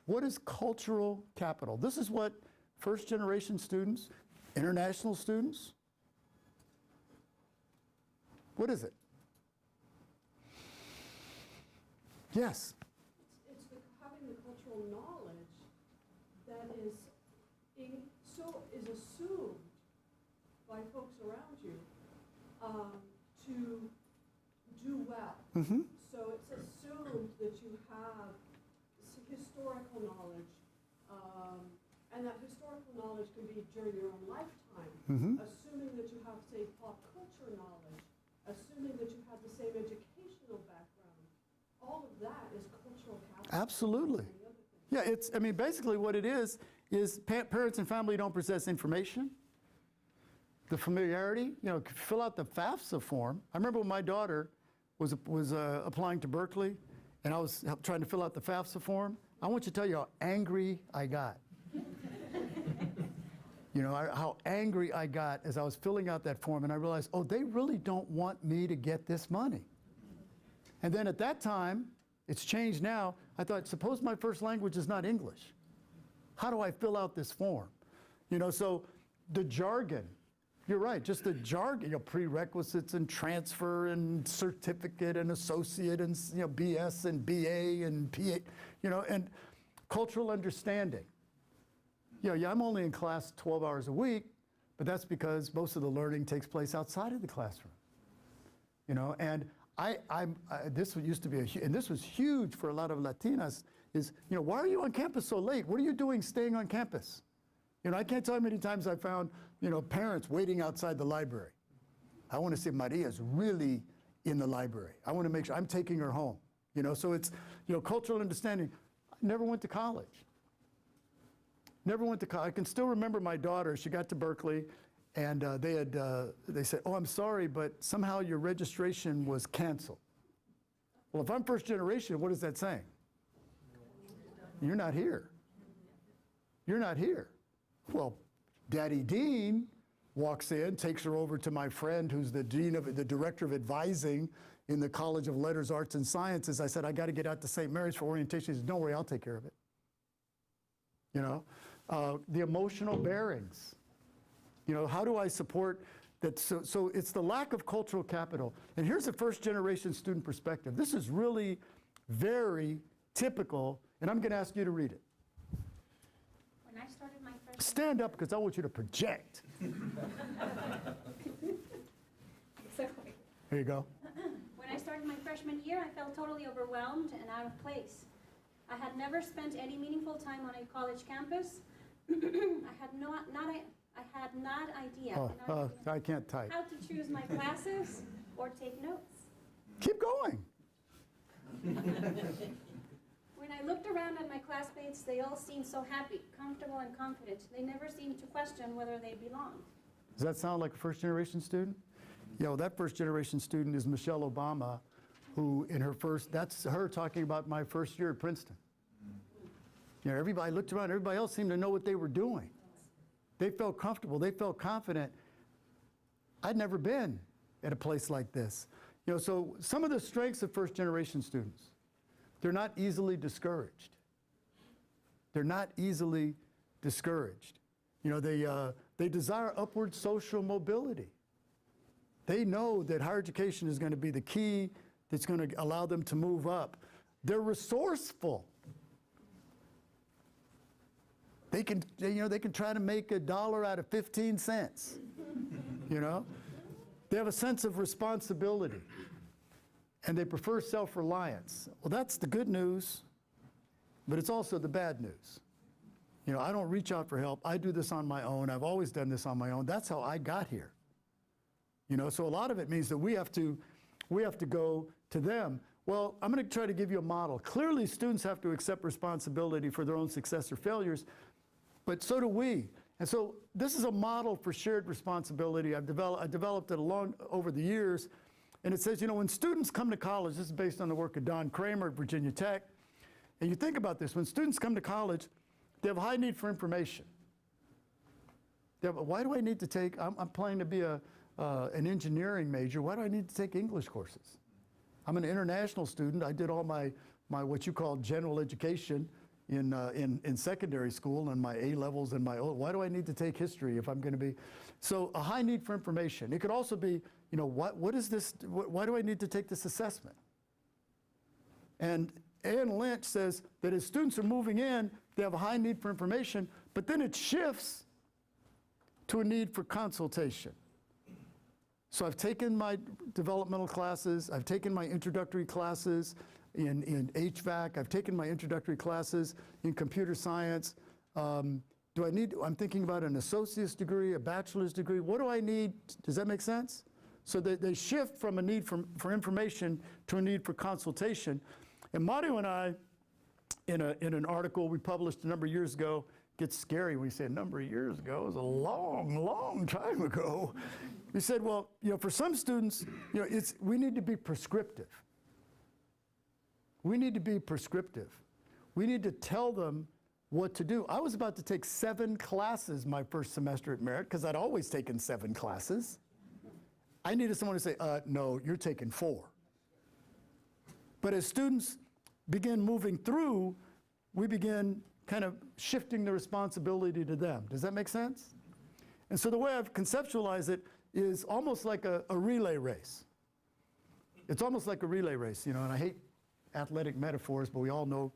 What is cultural capital? This is what first generation students, international students, what is it? Yes. It's having the cultural knowledge that is assumed by folks around you to do well. Mm-hmm. So it's assumed that you have historical knowledge, and that historical knowledge can be during your own lifetime. Mm-hmm. Assuming that you have, say, pop culture knowledge, assuming that you have the same educational background. All of that is cultural capital. Absolutely. Yeah, it's, I mean, basically what it is parents and family don't possess information. The familiarity, you know, fill out the FAFSA form. I remember when my daughter was applying to Berkeley, and I was trying to fill out the FAFSA form. I want you to tell you how angry I got. You know, how angry I got as I was filling out that form, and I realized, oh, they really don't want me to get this money. And then at that time, it's changed now, I thought, suppose my first language is not English. How do I fill out this form? You know, so the jargon, you're right, just the jargon, you know, prerequisites and transfer and certificate and associate and, you know, BS and BA and PA, you know, and cultural understanding. You know, yeah, I'm only in class 12 hours a week, but that's because most of the learning takes place outside of the classroom. You know, and this used to be and this was huge for a lot of Latinas, is, you know, why are you on campus so late? What are you doing staying on campus? You know, I can't tell you how many times I found, you know, parents waiting outside the library. I want to see if Maria's really in the library. I want to make sure I'm taking her home. You know, so it's, you know, cultural understanding. I never went to college. Never went to college. I can still remember my daughter. She got to Berkeley, and they said, "Oh, I'm sorry, but somehow your registration was canceled." Well, if I'm first generation, what is that saying? You're not here. You're not here. Well, Daddy Dean walks in, takes her over to my friend who's the director of advising in the College of Letters, Arts, and Sciences. I said, I got to get out to St. Mary's for orientation. He said, don't worry, I'll take care of it. You know, the emotional bearings. You know, how do I support that? So it's the lack of cultural capital. And here's a first generation student perspective. This is really very typical, and I'm going to ask you to read it. When I started my freshman Stand up, because I want you to project. Here you go. When I started my freshman year, I felt totally overwhelmed and out of place. I had never spent any meaningful time on a college campus. I had not idea I can't type. how to choose my classes or take notes. Keep going. When I looked around at my classmates, they all seemed so happy, comfortable, and confident. They never seemed to question whether they belonged. Does that sound like a first generation student? You know, that first generation student is Michelle Obama, who in her first, that's her talking about my first year at Princeton. You know, everybody looked around, everybody else seemed to know what they were doing. They felt comfortable, they felt confident. I'd never been at a place like this. You know, so some of the strengths of first generation students, they're not easily discouraged. They're not easily discouraged. You know, they desire upward social mobility. They know that higher education is going to be the key that's going to allow them to move up. They're resourceful. They can try to make $1 out of 15 cents. You know, they have a sense of responsibility, and they prefer self-reliance. Well, that's the good news, but it's also the bad news. You know, I don't reach out for help. I do this on my own. I've always done this on my own. That's how I got here. You know, so a lot of it means that we have to go to them. Well, I'm going to try to give you a model. Clearly, students have to accept responsibility for their own success or failures, but so do we. And so this is a model for shared responsibility. I developed it over the years, and it says, you know, when students come to college, this is based on the work of Don Kramer at Virginia Tech, and you think about this, when students come to college, they have a high need for information. Why do I need to take, I'm planning to be an engineering major, why do I need to take English courses? I'm an international student. I did all my what you call general education in secondary school and my A-levels and my O. Why do I need to take history if I'm going to be? So a high need for information. It could also be, you know, what is this, why do I need to take this assessment? And Ann Lynch says that as students are moving in, they have a high need for information, but then it shifts to a need for consultation. So I've taken my developmental classes, I've taken my introductory classes in HVAC, I've taken my introductory classes in computer science. I'm thinking about an associate's degree, a bachelor's degree. What do I need? Does that make sense? So they shift from a need for information to a need for consultation. And Mario and I, in an article we published a number of years ago, gets scary when we say a number of years ago, it was a long, long time ago. We said, well, you know, for some students, you know, we need to be prescriptive. We need to be prescriptive. We need to tell them what to do. I was about to take 7 classes my first semester at Merritt, because I'd always taken 7 classes. I needed someone to say, no, you're taking 4. But as students begin moving through, we begin kind of shifting the responsibility to them. Does that make sense? And so the way I've conceptualized it is almost like a relay race. It's almost like a relay race, you know, and I hate athletic metaphors, but we all know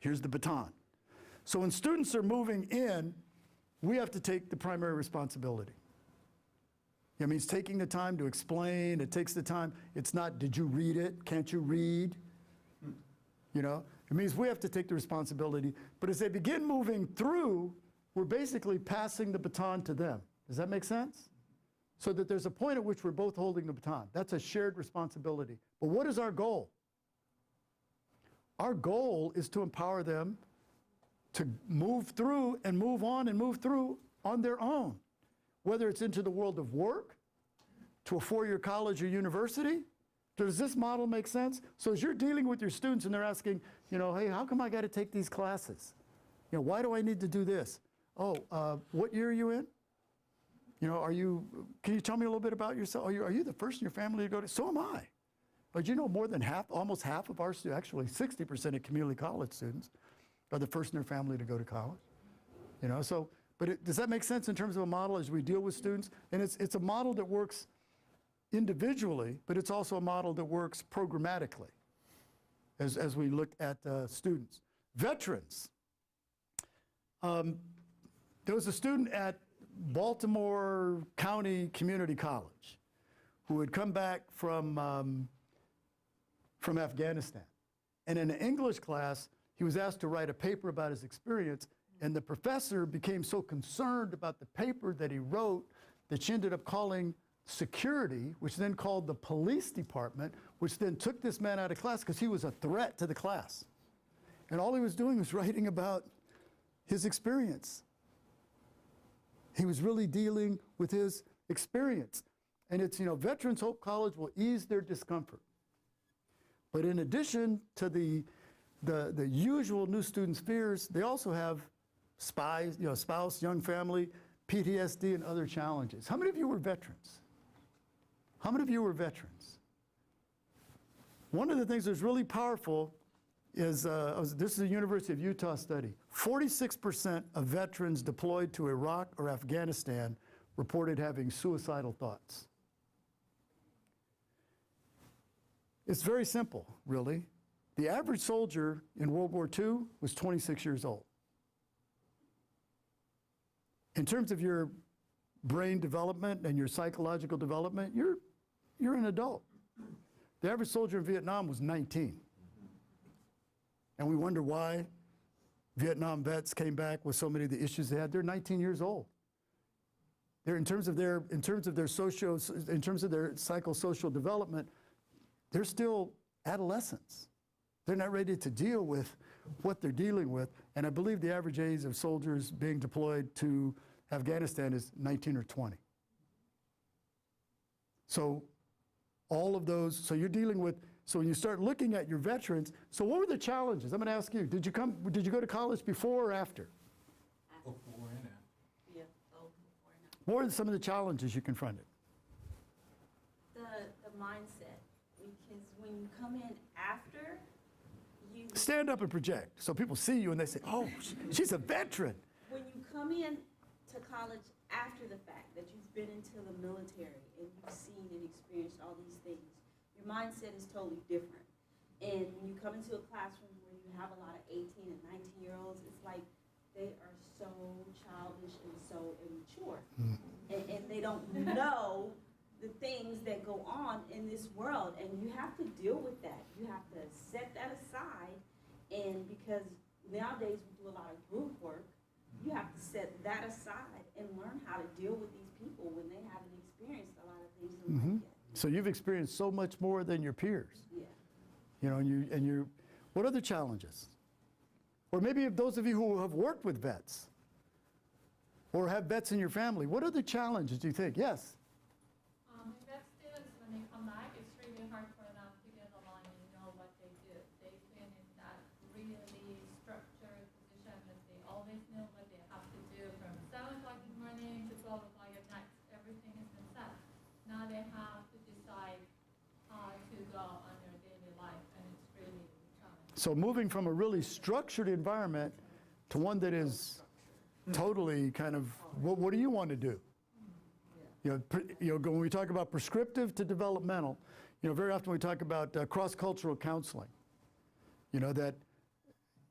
here's the baton. So when students are moving in, we have to take the primary responsibility. It means taking the time to explain. It takes the time. It's not, did you read it? Can't you read? You know, it means we have to take the responsibility. But as they begin moving through, we're basically passing the baton to them. Does that make sense? So that there's a point at which we're both holding the baton. That's a shared responsibility. But what is our goal? Our goal is to empower them to move through and move on and move through on their own, whether it's into the world of work, to a four-year college or university. Does this model make sense? So as you're dealing with your students and they're asking, you know, hey, how come I got to take these classes? You know, why do I need to do this? Oh, what year are you in? You know, can you tell me a little bit about yourself? Are you the first in your family to go to? So am I. But you know, more than half, almost half of our students, actually 60% of community college students are the first in their family to go to college. You know, so, but does that make sense in terms of a model as we deal with students? And it's a model that works individually, but it's also a model that works programmatically as we look at students. Veterans. There was a student at Baltimore County Community College who had come back from Afghanistan. And in an English class, he was asked to write a paper about his experience, and the professor became so concerned about the paper that he wrote that she ended up calling security, which then called the police department, which then took this man out of class because he was a threat to the class. And all he was doing was writing about his experience. He was really dealing with his experience. And it's, you know, Veterans Hope College will ease their discomfort. But in addition to the usual new students' fears, they also have spouse, young family, PTSD, and other challenges. How many of you were veterans? How many of you were veterans? One of the things that's really powerful is, this is a University of Utah study. 46% of veterans deployed to Iraq or Afghanistan reported having suicidal thoughts. It's very simple, really. The average soldier in World War II was 26 years old. In terms of your brain development and your psychological development, you're an adult. The average soldier in Vietnam was 19. And we wonder why Vietnam vets came back with so many of the issues they had. They're 19 years old. They're in terms of their psychosocial development, they're still adolescents. They're not ready to deal with what they're dealing with. And I believe the average age of soldiers being deployed to Afghanistan is 19 or 20. So all of those, so you're dealing with, so when you start looking at your veterans, so what were the challenges? I'm going to ask you, did you go to college before or after? Before and after. Yeah, both before and after. What were some of the challenges you confronted? The mindset, because when you come in after, you... Stand up and project so people see you and they say, oh, she's a veteran. When you come in to college after the fact that you've been into the military and you've seen and experienced all these things, your mindset is totally different. And when you come into a classroom where you have a lot of 18 and 19-year-olds, it's like they are so childish and so immature. And they don't know the things that go on in this world. And you have to deal with that. You have to set that aside. And because nowadays we do a lot of group work, you have to set that aside and learn how to deal with these people when they haven't experienced a lot of things in life yet. So you've experienced so much more than your peers. Yeah. You know, and you, what other challenges? Or maybe if those of you who have worked with vets or have vets in your family, what other challenges do you think? Yes? Vet students, when they come back, it's really hard for them to get along and know what they do. They've been in that really structured position that they always know what they have to do from 7 o'clock in the morning to 12 o'clock at night. Everything has been set. Now they have to decide how to go on their daily life, and it's really challenging. So moving from a really structured environment to one that is totally kind of, what do you want to do? You know, when we talk about prescriptive to developmental, you know, very often we talk about cross-cultural counseling. You know, that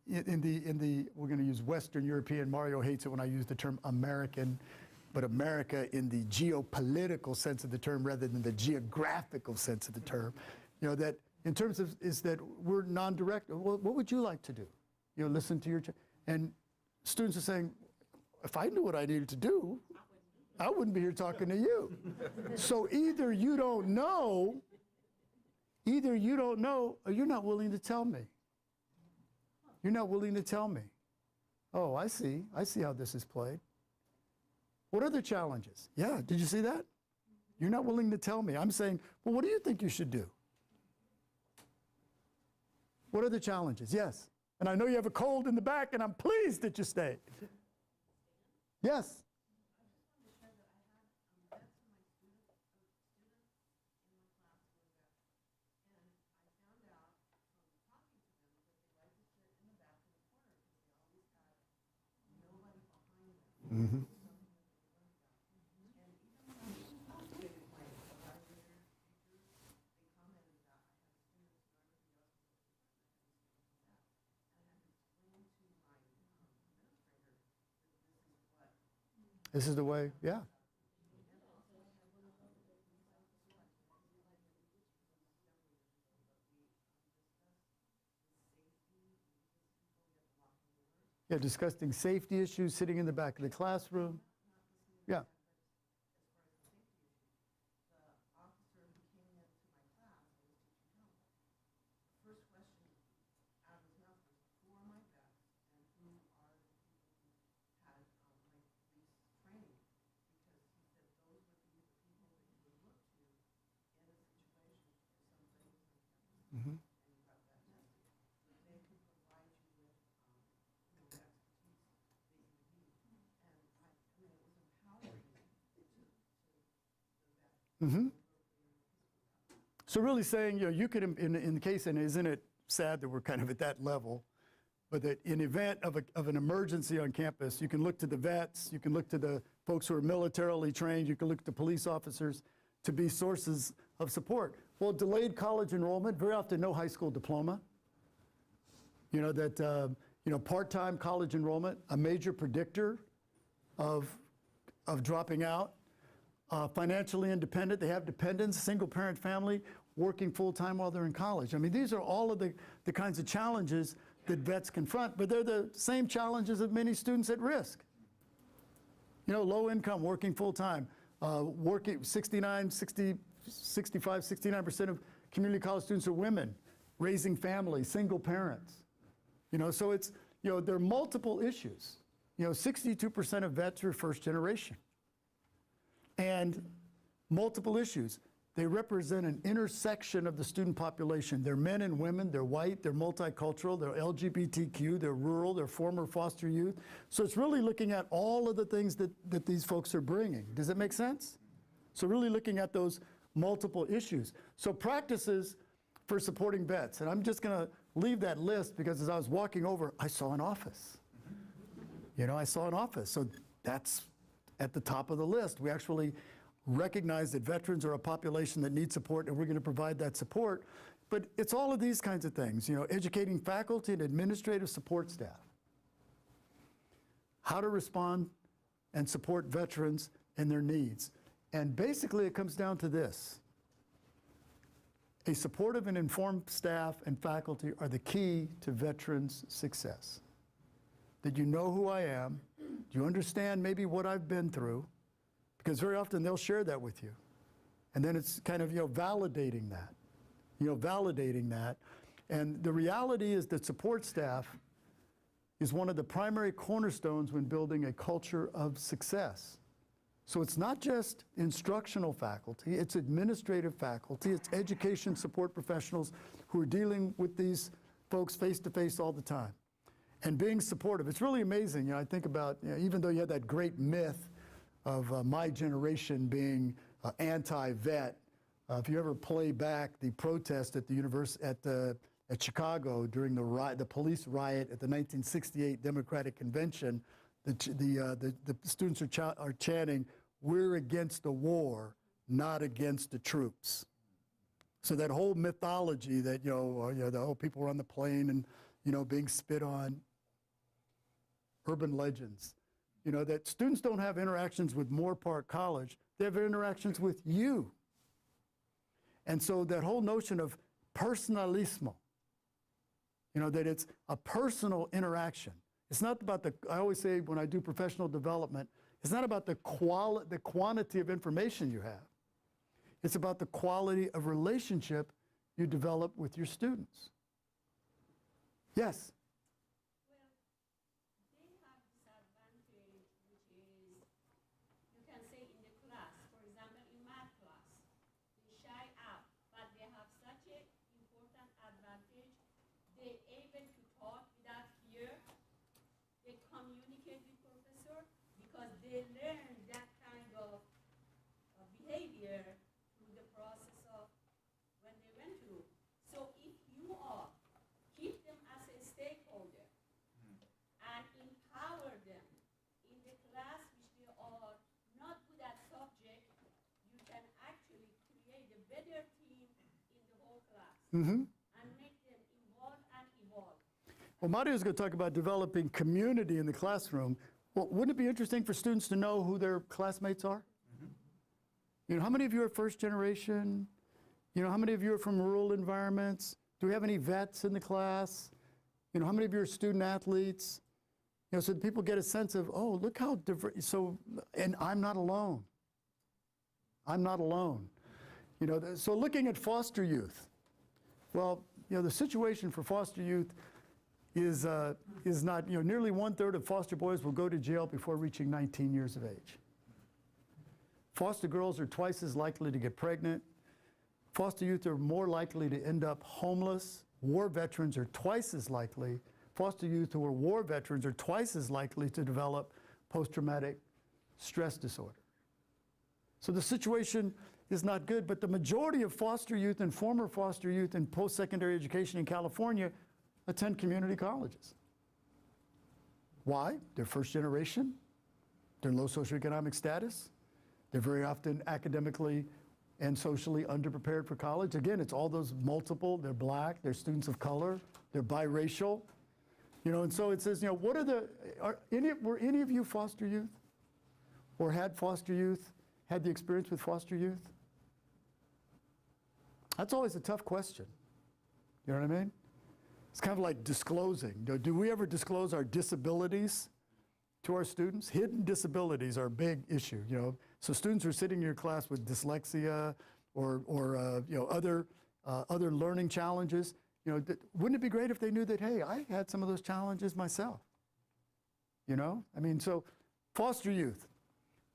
we're going to use Western European, Mario hates it when I use the term American but America in the geopolitical sense of the term rather than the geographical sense of the term. You know, that in terms of, is that we're non-direct. Well, what would you like to do? You know, listen to your, and students are saying, if I knew what I needed to do, I wouldn't be here talking to you. So either you don't know, or you're not willing to tell me. You're not willing to tell me. Oh, I see how this is played. What other challenges? Yeah, did you see that? You're not willing to tell me. I'm saying, well, what do you think you should do? What are the challenges? Yes. And I know you have a cold in the back, and I'm pleased that you stayed. Yes. Mm-hmm. This is the way, yeah. Yeah, discussing safety issues, sitting in the back of the classroom. Yeah. Mm-hmm. Mm-hmm. So really saying, you know, you could, in the case, and isn't it sad that we're kind of at that level, but that in event of an emergency on campus, you can look to the vets, you can look to the folks who are militarily trained, you can look to police officers to be sources of support. Well, delayed college enrollment, very often no high school diploma. You know, that, you know, part-time college enrollment, a major predictor of dropping out. Financially independent, they have dependents, single-parent family, working full-time while they're in college. I mean, these are all of the kinds of challenges that vets confront, but they're the same challenges of many students at risk. You know, low income, working full-time, working 69% of community college students are women, raising families, single parents. You know, so it's, you know, there are multiple issues. You know, 62% of vets are first generation. And multiple issues. They represent an intersection of the student population. They're men and women, they're white, they're multicultural, they're LGBTQ, they're rural, they're former foster youth. So it's really looking at all of the things that these folks are bringing. Does it make sense? So really looking at those multiple issues. So practices for supporting vets. And I'm just going to leave that list because as I was walking over, I saw an office. You know, I saw an office. So that's at the top of the list. We actually recognize that veterans are a population that needs support, and we're going to provide that support. But it's all of these kinds of things, you know, educating faculty and administrative support staff, how to respond and support veterans and their needs. And basically it comes down to this. A supportive and informed staff and faculty are the key to veterans' success. That you know who I am, you understand maybe what I've been through, because very often they'll share that with you. And then it's kind of, you know, validating that. And the reality is that support staff is one of the primary cornerstones when building a culture of success. So it's not just instructional faculty, it's administrative faculty, it's education support professionals who are dealing with these folks face-to-face all the time. And being supportive, it's really amazing. You know, I think about, you know, even though you had that great myth of my generation being anti-vet, if you ever play back the protest at the at Chicago during the police riot at the 1968 Democratic Convention, the students are chanting, "We're against the war, not against the troops." So that whole mythology that, you know, the whole people were on the plane and, you know, being spit on, urban legends. You know, that students don't have interactions with Moore Park College, they have interactions with you. And so that whole notion of personalismo, you know, that it's a personal interaction. It's not about I always say when I do professional development, it's not about the quantity of information you have. It's about the quality of relationship you develop with your students. Yes? Well, they have this advantage, which is, you can say in the class, for example, in math class, they shy out, but they have such an important advantage. They're able to talk without fear. They communicate with professor because they learn that kind of behavior through the process of when they went through. So if you are keep them as a stakeholder and empower them in the class which they are not good at subject, you can actually create a better team in the whole class and make them involved and evolve. Well, Mario is going to talk about developing community in the classroom. Well, wouldn't it be interesting for students to know who their classmates are? You know, how many of you are first generation? You know, how many of you are from rural environments? Do we have any vets in the class? You know, how many of you are student athletes? You know, so that people get a sense of, oh, look how diverse. So, and I'm not alone. I'm not alone. You know, so looking at foster youth. Well, you know, the situation for foster youth is not, you know, nearly 1/3 of foster boys will go to jail before reaching 19 years of age. Foster girls are twice as likely to get pregnant. Foster youth are more likely to end up homeless. War veterans are twice as likely. Foster youth who are war veterans are twice as likely to develop post-traumatic stress disorder. So the situation is not good, but the majority of foster youth and former foster youth in post-secondary education in California attend community colleges. Why? They're first generation. They're low socioeconomic status. They're very often academically and socially underprepared for college. Again, it's all those multiple, they're black, they're students of color, they're biracial. You know, and so it says, you know, were any of you foster youth? Or had foster youth, had the experience with foster youth? That's always a tough question. You know what I mean? It's kind of like disclosing. Do we ever disclose our disabilities to our students? Hidden disabilities are a big issue, you know. So students are sitting in your class with dyslexia or you know, other learning challenges. You know, wouldn't it be great if they knew that, hey, I had some of those challenges myself? You know? I mean, so foster youth,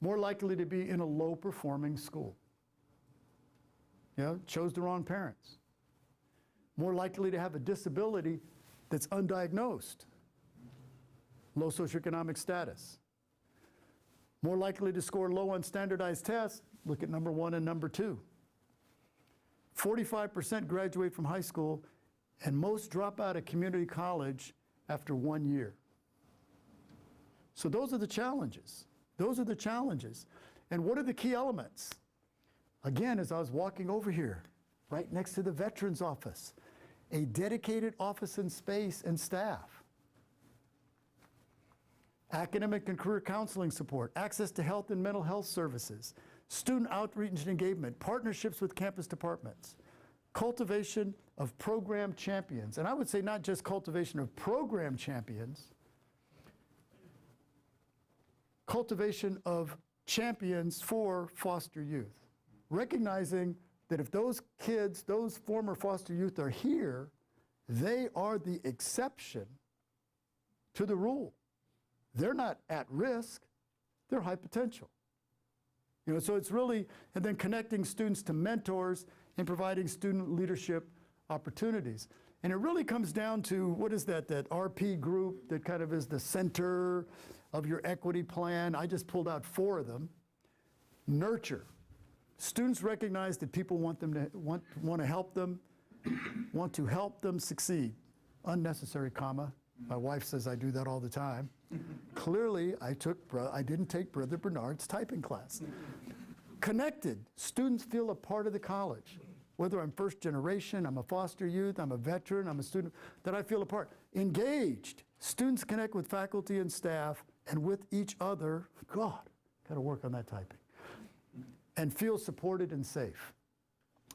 more likely to be in a low-performing school. You know, chose the wrong parents. More likely to have a disability that's undiagnosed. Low socioeconomic status. More likely to score low on standardized tests, look at number 1 and number 2. 45% graduate from high school, and most drop out of community college after 1 year. So those are the challenges. Those are the challenges. And what are the key elements? Again, as I was walking over here, right next to the Veterans Office, a dedicated office and space and staff. Academic and career counseling support, access to health and mental health services, student outreach and engagement, partnerships with campus departments, cultivation of program champions. And I would say not just cultivation of program champions, cultivation of champions for foster youth. Recognizing that if those kids, those former foster youth are here, they are the exception to the rule. They're not at risk, they're high potential. You know, so it's really, and then connecting students to mentors and providing student leadership opportunities. And it really comes down to, what is that RP group that kind of is the center of your equity plan? I just pulled out 4 of them. Nurture. Students recognize that people want to help them, want to help them succeed. Unnecessary comma. My wife says I do that all the time. Clearly, I didn't take Brother Bernard's typing class. Connected. Students feel a part of the college. whether I'm first generation, I'm a foster youth, I'm a veteran, I'm a student, that I feel a part. Engaged. Students connect with faculty and staff and with each other. God, got to work on that typing. And feel supported and safe.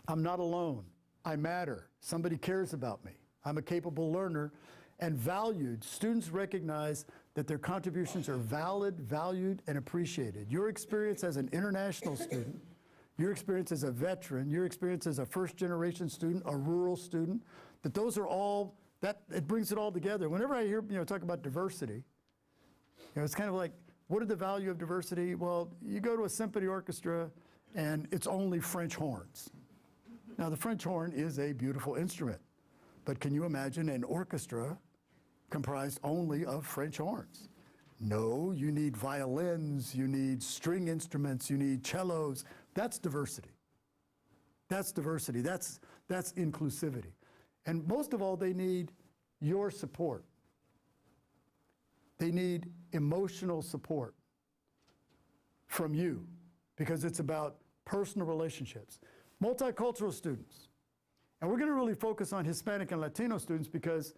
I'm not alone. I matter. Somebody cares about me. I'm a capable learner and valued. Students recognize that their contributions are valid, valued, and appreciated. Your experience as an international student, your experience as a veteran, your experience as a first-generation student, a rural student, that those are all, that it brings it all together. Whenever I hear, talk about diversity, it's kind of like, what is the value of diversity? Well, you go to a symphony orchestra and it's only French horns. Now, the French horn is a beautiful instrument, but can you imagine an orchestra comprised only of French horns? No, you need violins, you need string instruments, you need cellos. That's diversity. That's diversity. That's inclusivity. And most of all, they need your support. They need emotional support from you, because it's about personal relationships. Multicultural students. And we're going to really focus on Hispanic and Latino students because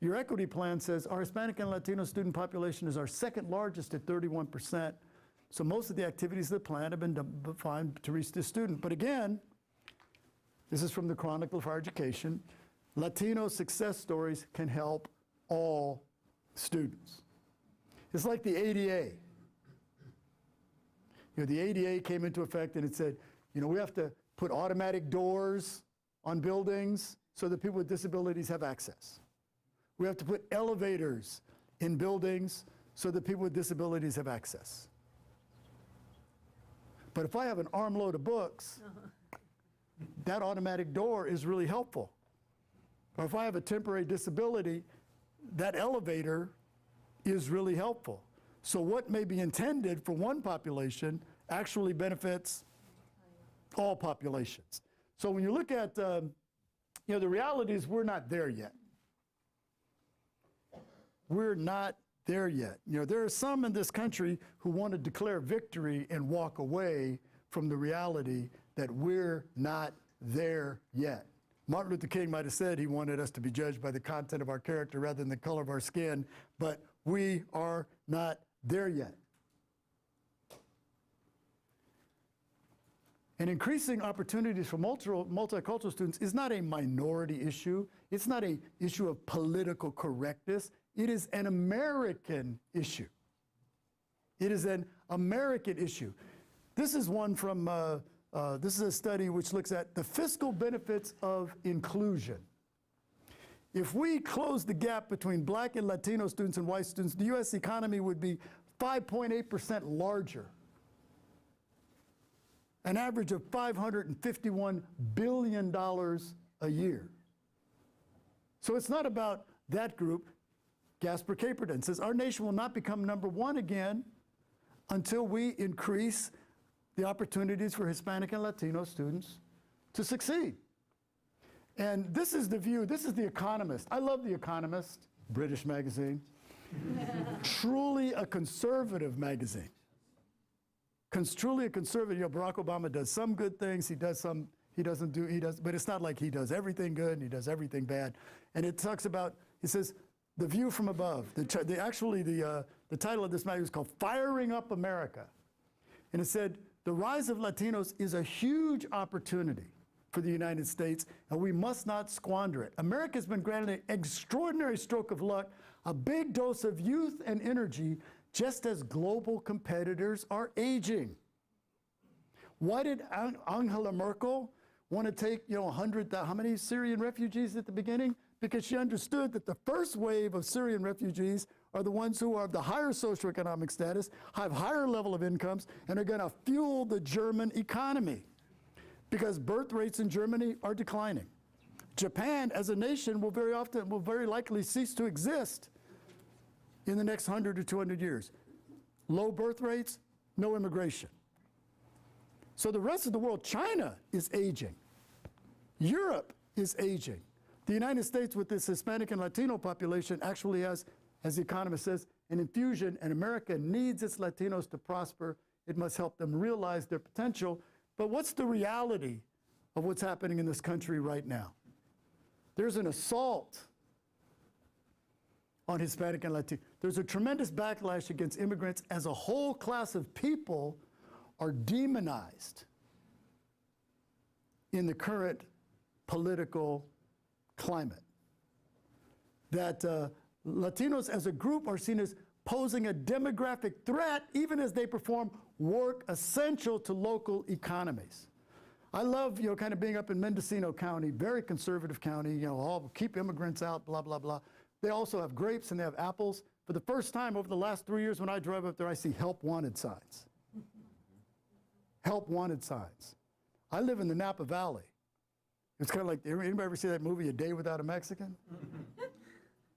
your equity plan says our Hispanic and Latino student population is our second largest at 31%. So most of the activities of the plan have been defined to reach this student. But again, this is from the Chronicle of Higher Education, Latino success stories can help all students. It's like the ADA. The ADA came into effect and it said, we have to put automatic doors on buildings so that people with disabilities have access. We have to put elevators in buildings so that people with disabilities have access. But if I have an armload of books, that automatic door is really helpful. Or if I have a temporary disability, that elevator is really helpful. So what may be intended for one population actually benefits all populations. So when you look at, the reality is we're not there yet. We're not there yet. There are some in this country who want to declare victory and walk away from the reality that we're not there yet. Martin Luther King might have said he wanted us to be judged by the content of our character rather than the color of our skin, but we are not there yet. And increasing opportunities for multicultural students is not a minority issue. It's not an issue of political correctness. It is an American issue. It is an American issue. This is one from, this is a study which looks at the fiscal benefits of inclusion. If we close the gap between Black and Latino students and white students, the U.S. economy would be 5.8% larger. An average of $551 billion a year. So it's not about that group. Gasper Caperton says, our nation will not become #1 again until we increase the opportunities for Hispanic and Latino students to succeed. And this is the view, this is The Economist. I love The Economist, British magazine. Truly a conservative magazine. Truly a conservative. Barack Obama does some good things, he does, but it's not like he does everything good and he does everything bad. And it talks about, it says, the view from above. The title of this magazine is called Firing Up America. And it said, the rise of Latinos is a huge opportunity for the United States, and we must not squander it. America has been granted an extraordinary stroke of luck, a big dose of youth and energy, just as global competitors are aging. Why did Angela Merkel want to take, how many Syrian refugees at the beginning? Because she understood that the first wave of Syrian refugees are the ones who are of the higher socioeconomic status, have higher level of incomes, and are going to fuel the German economy. Because birth rates in Germany are declining. Japan, as a nation, will very likely cease to exist in the next 100 to 200 years. Low birth rates, no immigration. So the rest of the world, China is aging. Europe is aging. The United States, with this Hispanic and Latino population, actually has, as The Economist says, an infusion, and America needs its Latinos to prosper. It must help them realize their potential. But what's the reality of what's happening in this country right now. There's an assault on Hispanic and Latino. There's a tremendous backlash against immigrants as a whole class of people are demonized in the current political climate. That Latinos as a group are seen as posing a demographic threat even as they perform work essential to local economies. I love, kind of being up in Mendocino County, very conservative county, all keep immigrants out, blah, blah, blah. They also have grapes and they have apples. For the first time over the last 3 years when I drive up there, I see help wanted signs. Help wanted signs. I live in the Napa Valley. It's kind of like, anybody ever see that movie, A Day Without a Mexican?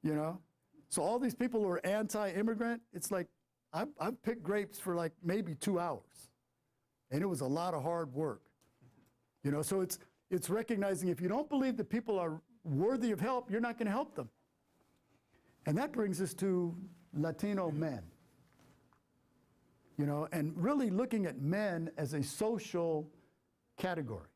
So all these people who are anti-immigrant, it's like, I've picked grapes for like maybe 2 hours. And it was a lot of hard work. So it's recognizing if you don't believe that people are worthy of help, you're not going to help them. And that brings us to Latino men. And really looking at men as a social category.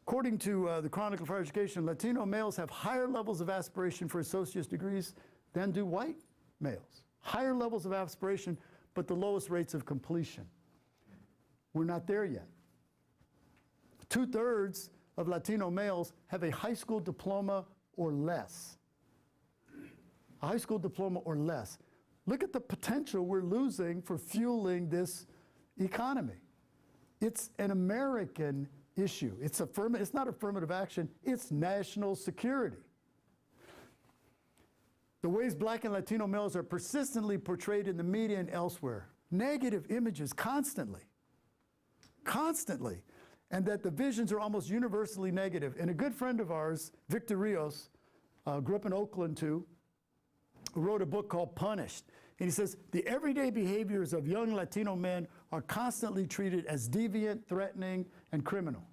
According to the Chronicle of Higher Education, Latino males have higher levels of aspiration for associate's degrees than do white males. Higher levels of aspiration, but the lowest rates of completion. We're not there yet. 2/3 of Latino males have a high school diploma or less. A high school diploma or less. Look at the potential we're losing for fueling this economy. It's an American issue. It's not affirmative action, it's national security. The ways Black and Latino males are persistently portrayed in the media and elsewhere. Negative images constantly. Constantly. And that the visions are almost universally negative. And a good friend of ours, Victor Rios, grew up in Oakland too, wrote a book called Punished. And he says, the everyday behaviors of young Latino men are constantly treated as deviant, threatening, and criminal.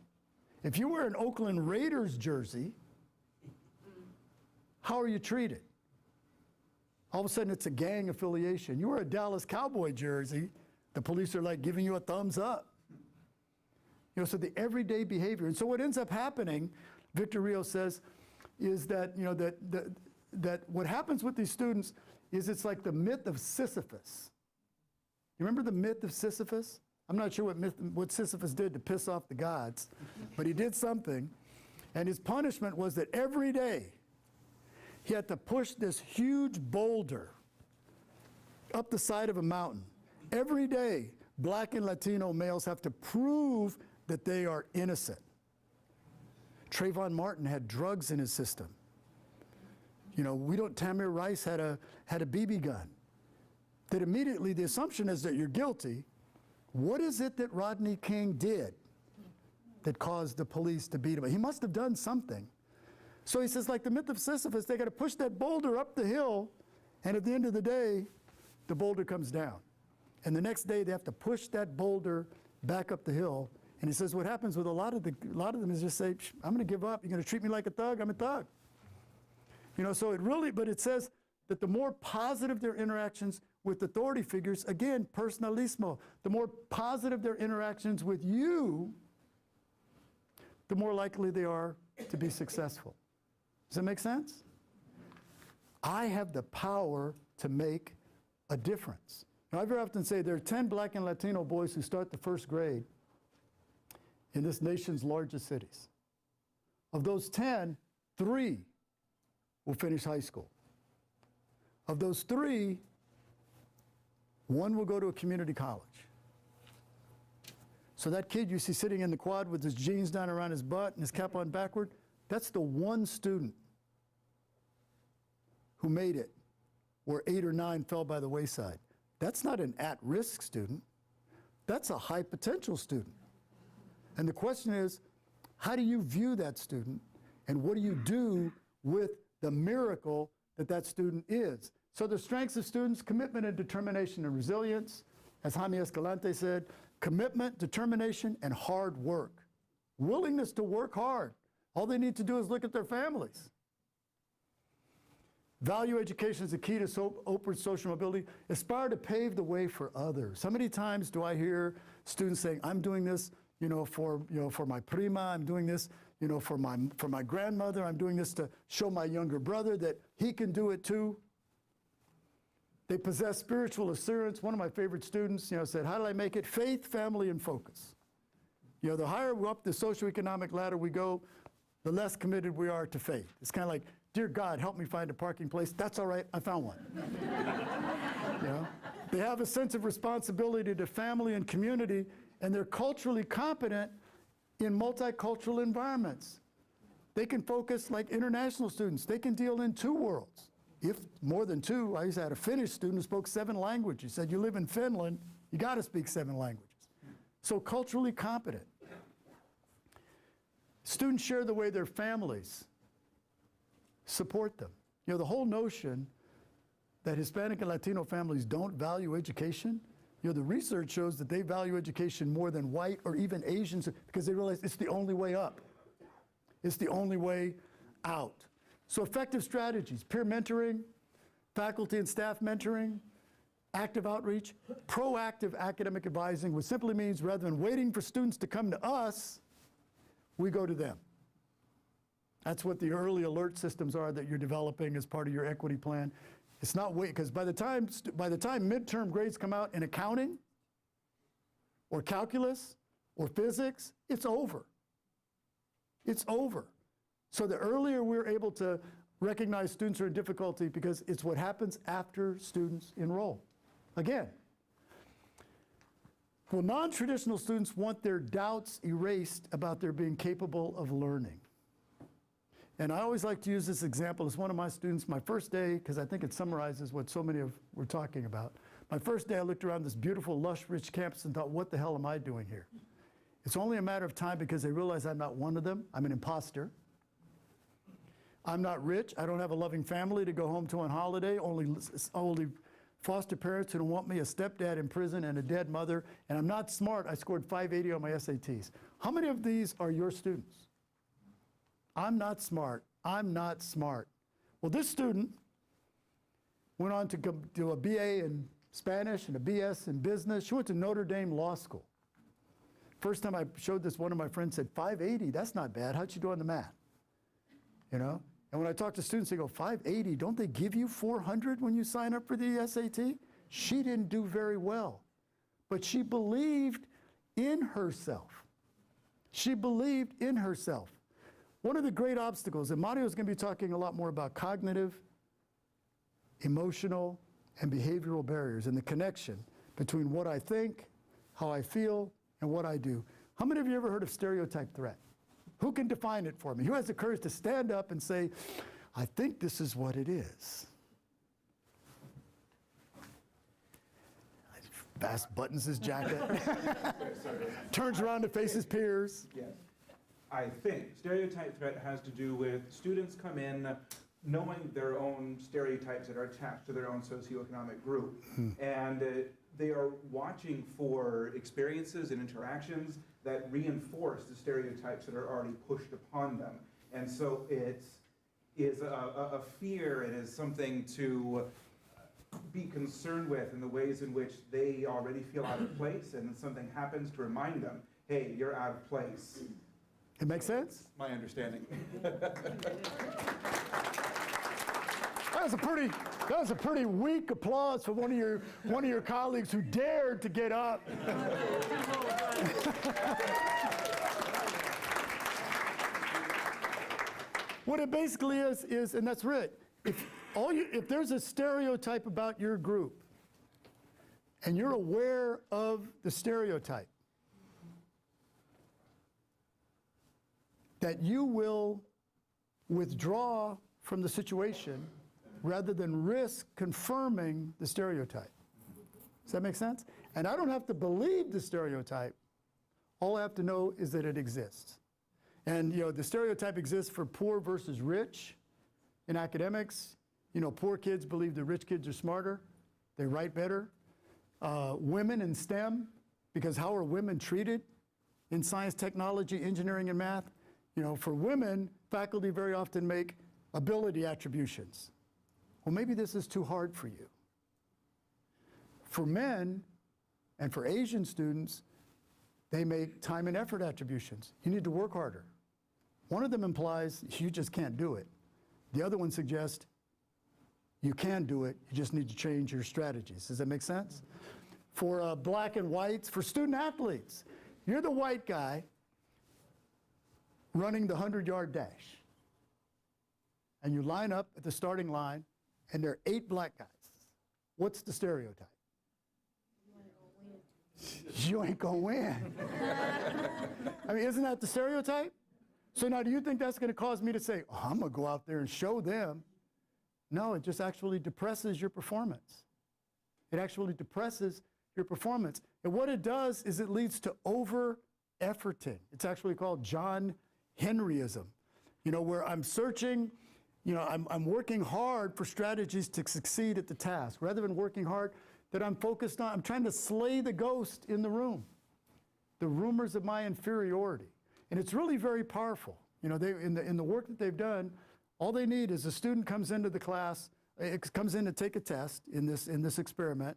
If you wear an Oakland Raiders jersey, how are you treated? All of a sudden it's a gang affiliation. You wear a Dallas Cowboy jersey, the police are like giving you a thumbs up. So the everyday behavior. And so what ends up happening, Victor Rios says, is that, that what happens with these students is it's like the myth of Sisyphus. You remember the myth of Sisyphus? I'm not sure what Sisyphus did to piss off the gods, but he did something. And his punishment was that every day he had to push this huge boulder up the side of a mountain. Every day, Black and Latino males have to prove that they are innocent. Trayvon Martin had drugs in his system. Tamir Rice had a BB gun. That immediately the assumption is that you're guilty. What is it that Rodney King did that caused the police to beat him? He must have done something. So he says, like the myth of Sisyphus, they got to push that boulder up the hill, and at the end of the day, the boulder comes down. And the next day, they have to push that boulder back up the hill. And he says, what happens with a lot of them is just say, I'm going to give up. You're going to treat me like a thug? I'm a thug. So but it says that the more positive their interactions with authority figures, again, personalismo, the more positive their interactions with you, the more likely they are to be successful. Does that make sense? I have the power to make a difference. Now, I very often say there are 10 Black and Latino boys who start the first grade in this nation's largest cities. Of those 10, 3 will finish high school. Of those 3, 1 will go to a community college. So that kid you see sitting in the quad with his jeans down around his butt and his cap on backward, that's the one student who made it where 8 or 9 fell by the wayside. That's not an at-risk student. That's a high-potential student. And the question is, how do you view that student, and what do you do with the miracle that that student is? So the strengths of students: commitment and determination and resilience. As Jaime Escalante said, commitment, determination, and hard work. Willingness to work hard. All they need to do is look at their families. Value education is the key to open social mobility. Aspire to pave the way for others. How many times do I hear students saying, I'm doing this for my prima, I'm doing this, for my grandmother, I'm doing this to show my younger brother that he can do it too. They possess spiritual assurance. One of my favorite students, said, how did I make it? Faith, family, and focus. The higher up the socioeconomic ladder we go, the less committed we are to faith. It's kind of like, dear God, help me find a parking place. That's all right, I found one. They have a sense of responsibility to family and community, and they're culturally competent in multicultural environments. They can focus like international students. They can deal in two worlds. If more than two, I used to have a Finnish student who spoke 7 languages. He said, you live in Finland, you got to speak 7 languages. So culturally competent. Students share the way their families support them. The whole notion that Hispanic and Latino families don't value education, the research shows that they value education more than white or even Asians because they realize it's the only way up. It's the only way out. So effective strategies, peer mentoring, faculty and staff mentoring, active outreach, proactive academic advising, which simply means rather than waiting for students to come to us, we go to them. That's what the early alert systems are that you're developing as part of your equity plan. It's not wait, because by the time midterm grades come out in accounting or calculus or physics, it's over. It's over. So the earlier we're able to recognize students are in difficulty, because it's what happens after students enroll. Again, well, non-traditional students want their doubts erased about their being capable of learning. And I always like to use this example as one of my students, my first day, because I think it summarizes what so many of we're talking about. My first day, I looked around this beautiful, lush, rich campus and thought, what the hell am I doing here? It's only a matter of time because they realize I'm not one of them. I'm an imposter. I'm not rich. I don't have a loving family to go home to on holiday, only foster parents who don't want me, a stepdad in prison, and a dead mother. And I'm not smart. I scored 580 on my SATs. How many of these are your students? I'm not smart. I'm not smart. Well, this student went on to do a BA in Spanish and a BS in business. She went to Notre Dame Law School. First time I showed this, one of my friends said, 580, that's not bad. How'd you do on the math? And when I talk to students, they go, 580, don't they give you 400 when you sign up for the SAT? She didn't do very well, but she believed in herself. She believed in herself. One of the great obstacles, and Mario is going to be talking a lot more about cognitive, emotional, and behavioral barriers and the connection between what I think, how I feel, and what I do. How many of you ever heard of stereotype threat? Who can define it for me? Who has the courage to stand up and say, I think this is what it is? Bass buttons his jacket, turns around to face his peers. Yes. I think stereotype threat has to do with students come in knowing their own stereotypes that are attached to their own socioeconomic group. And they are watching for experiences and interactions that reinforce the stereotypes that are already pushed upon them. And so it is a fear, it is something to be concerned with in the ways in which they already feel out of place, and then something happens to remind them, hey, you're out of place. It makes sense? My understanding. That was a pretty weak applause for one of your colleagues who dared to get up. What it basically is, and that's right. If there's a stereotype about your group, and you're aware of the stereotype, that you will withdraw from the situation rather than risk confirming the stereotype. Does that make sense? And I don't have to believe the stereotype. All I have to know is that it exists. And the stereotype exists for poor versus rich in academics. Poor kids believe the rich kids are smarter, they write better. Women in STEM, because how are women treated in science, technology, engineering, and math? For women, faculty very often make ability attributions. Well, maybe this is too hard for you. For men and for Asian students, They make time and effort attributions. You need to work harder. One of them implies you just can't do it. The other one suggests you can do it, you just need to change your strategies. Does that make sense? For black and whites, for student athletes, you're the white guy running the 100-yard dash. And you line up at the starting line, and there are 8 black guys. What's the stereotype? You ain't gonna win. I mean, isn't that the stereotype? So now do you think that's gonna cause me to say, oh, I'm gonna go out there and show them? No, it just actually depresses your performance. It actually depresses your performance. And what it does is it leads to over-efforting. It's actually called John Henryism, you know, where I'm searching, you know, I'm working hard for strategies to succeed at the task. Rather than working hard, that I'm focused on, I'm trying to slay the ghost in the room, the rumors of my inferiority. And it's really very powerful. You know, in the work that they've done, all they need is a student comes into the class, comes in to take a test in this experiment,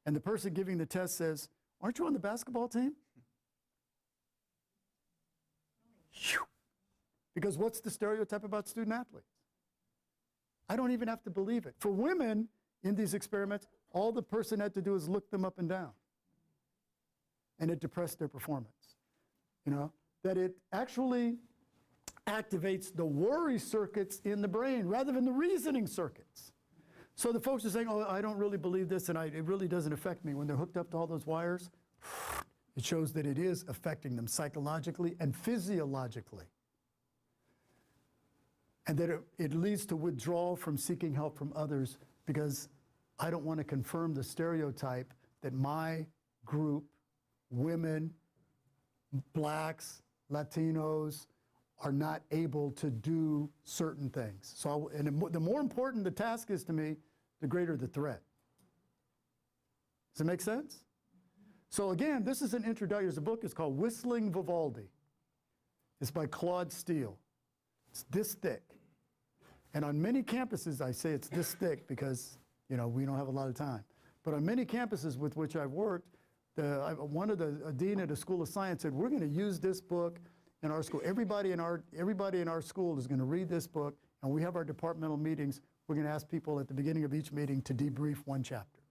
and the person giving the test says, aren't you on the basketball team? Because what's the stereotype about student athletes? I don't even have to believe it. For women in these experiments, all the person had to do is look them up and down. And it depressed their performance. You know, that it actually activates the worry circuits in the brain rather than the reasoning circuits. So the folks are saying, oh, I don't really believe this, and it really doesn't affect me. When they're hooked up to all those wires, it shows that it is affecting them psychologically and physiologically. And that it leads to withdrawal from seeking help from others because I don't want to confirm the stereotype that my group, women, blacks, Latinos, are not able to do certain things. So, the more important the task is to me, the greater the threat. Does it make sense? So again, this is an introduction. There's a book, it's called Whistling Vivaldi. It's by Claude Steele. It's this thick. And on many campuses, I say it's this thick because, you know, we don't have a lot of time. But on many campuses with which I've worked, a dean at a school of science said, we're going to use this book in our school. Everybody in our school is going to read this book, and we have our departmental meetings. We're going to ask people at the beginning of each meeting to debrief one chapter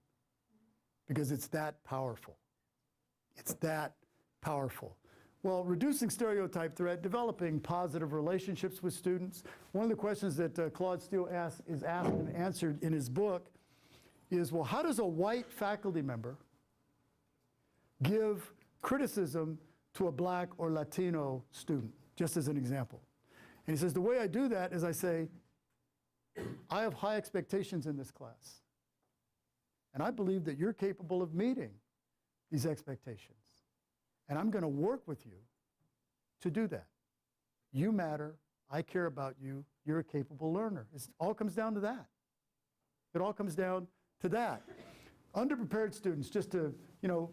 because it's that powerful. It's that powerful. Well, reducing stereotype threat, developing positive relationships with students. One of the questions that Claude Steele is asked and answered in his book is, well, how does a white faculty member give criticism to a black or Latino student, just as an example? And he says, the way I do that is I say, I have high expectations in this class. And I believe that you're capable of meeting these expectations. And I'm going to work with you to do that. You matter. I care about you. You're a capable learner. It all comes down to that. It all comes down to that. Underprepared students, just to, you know,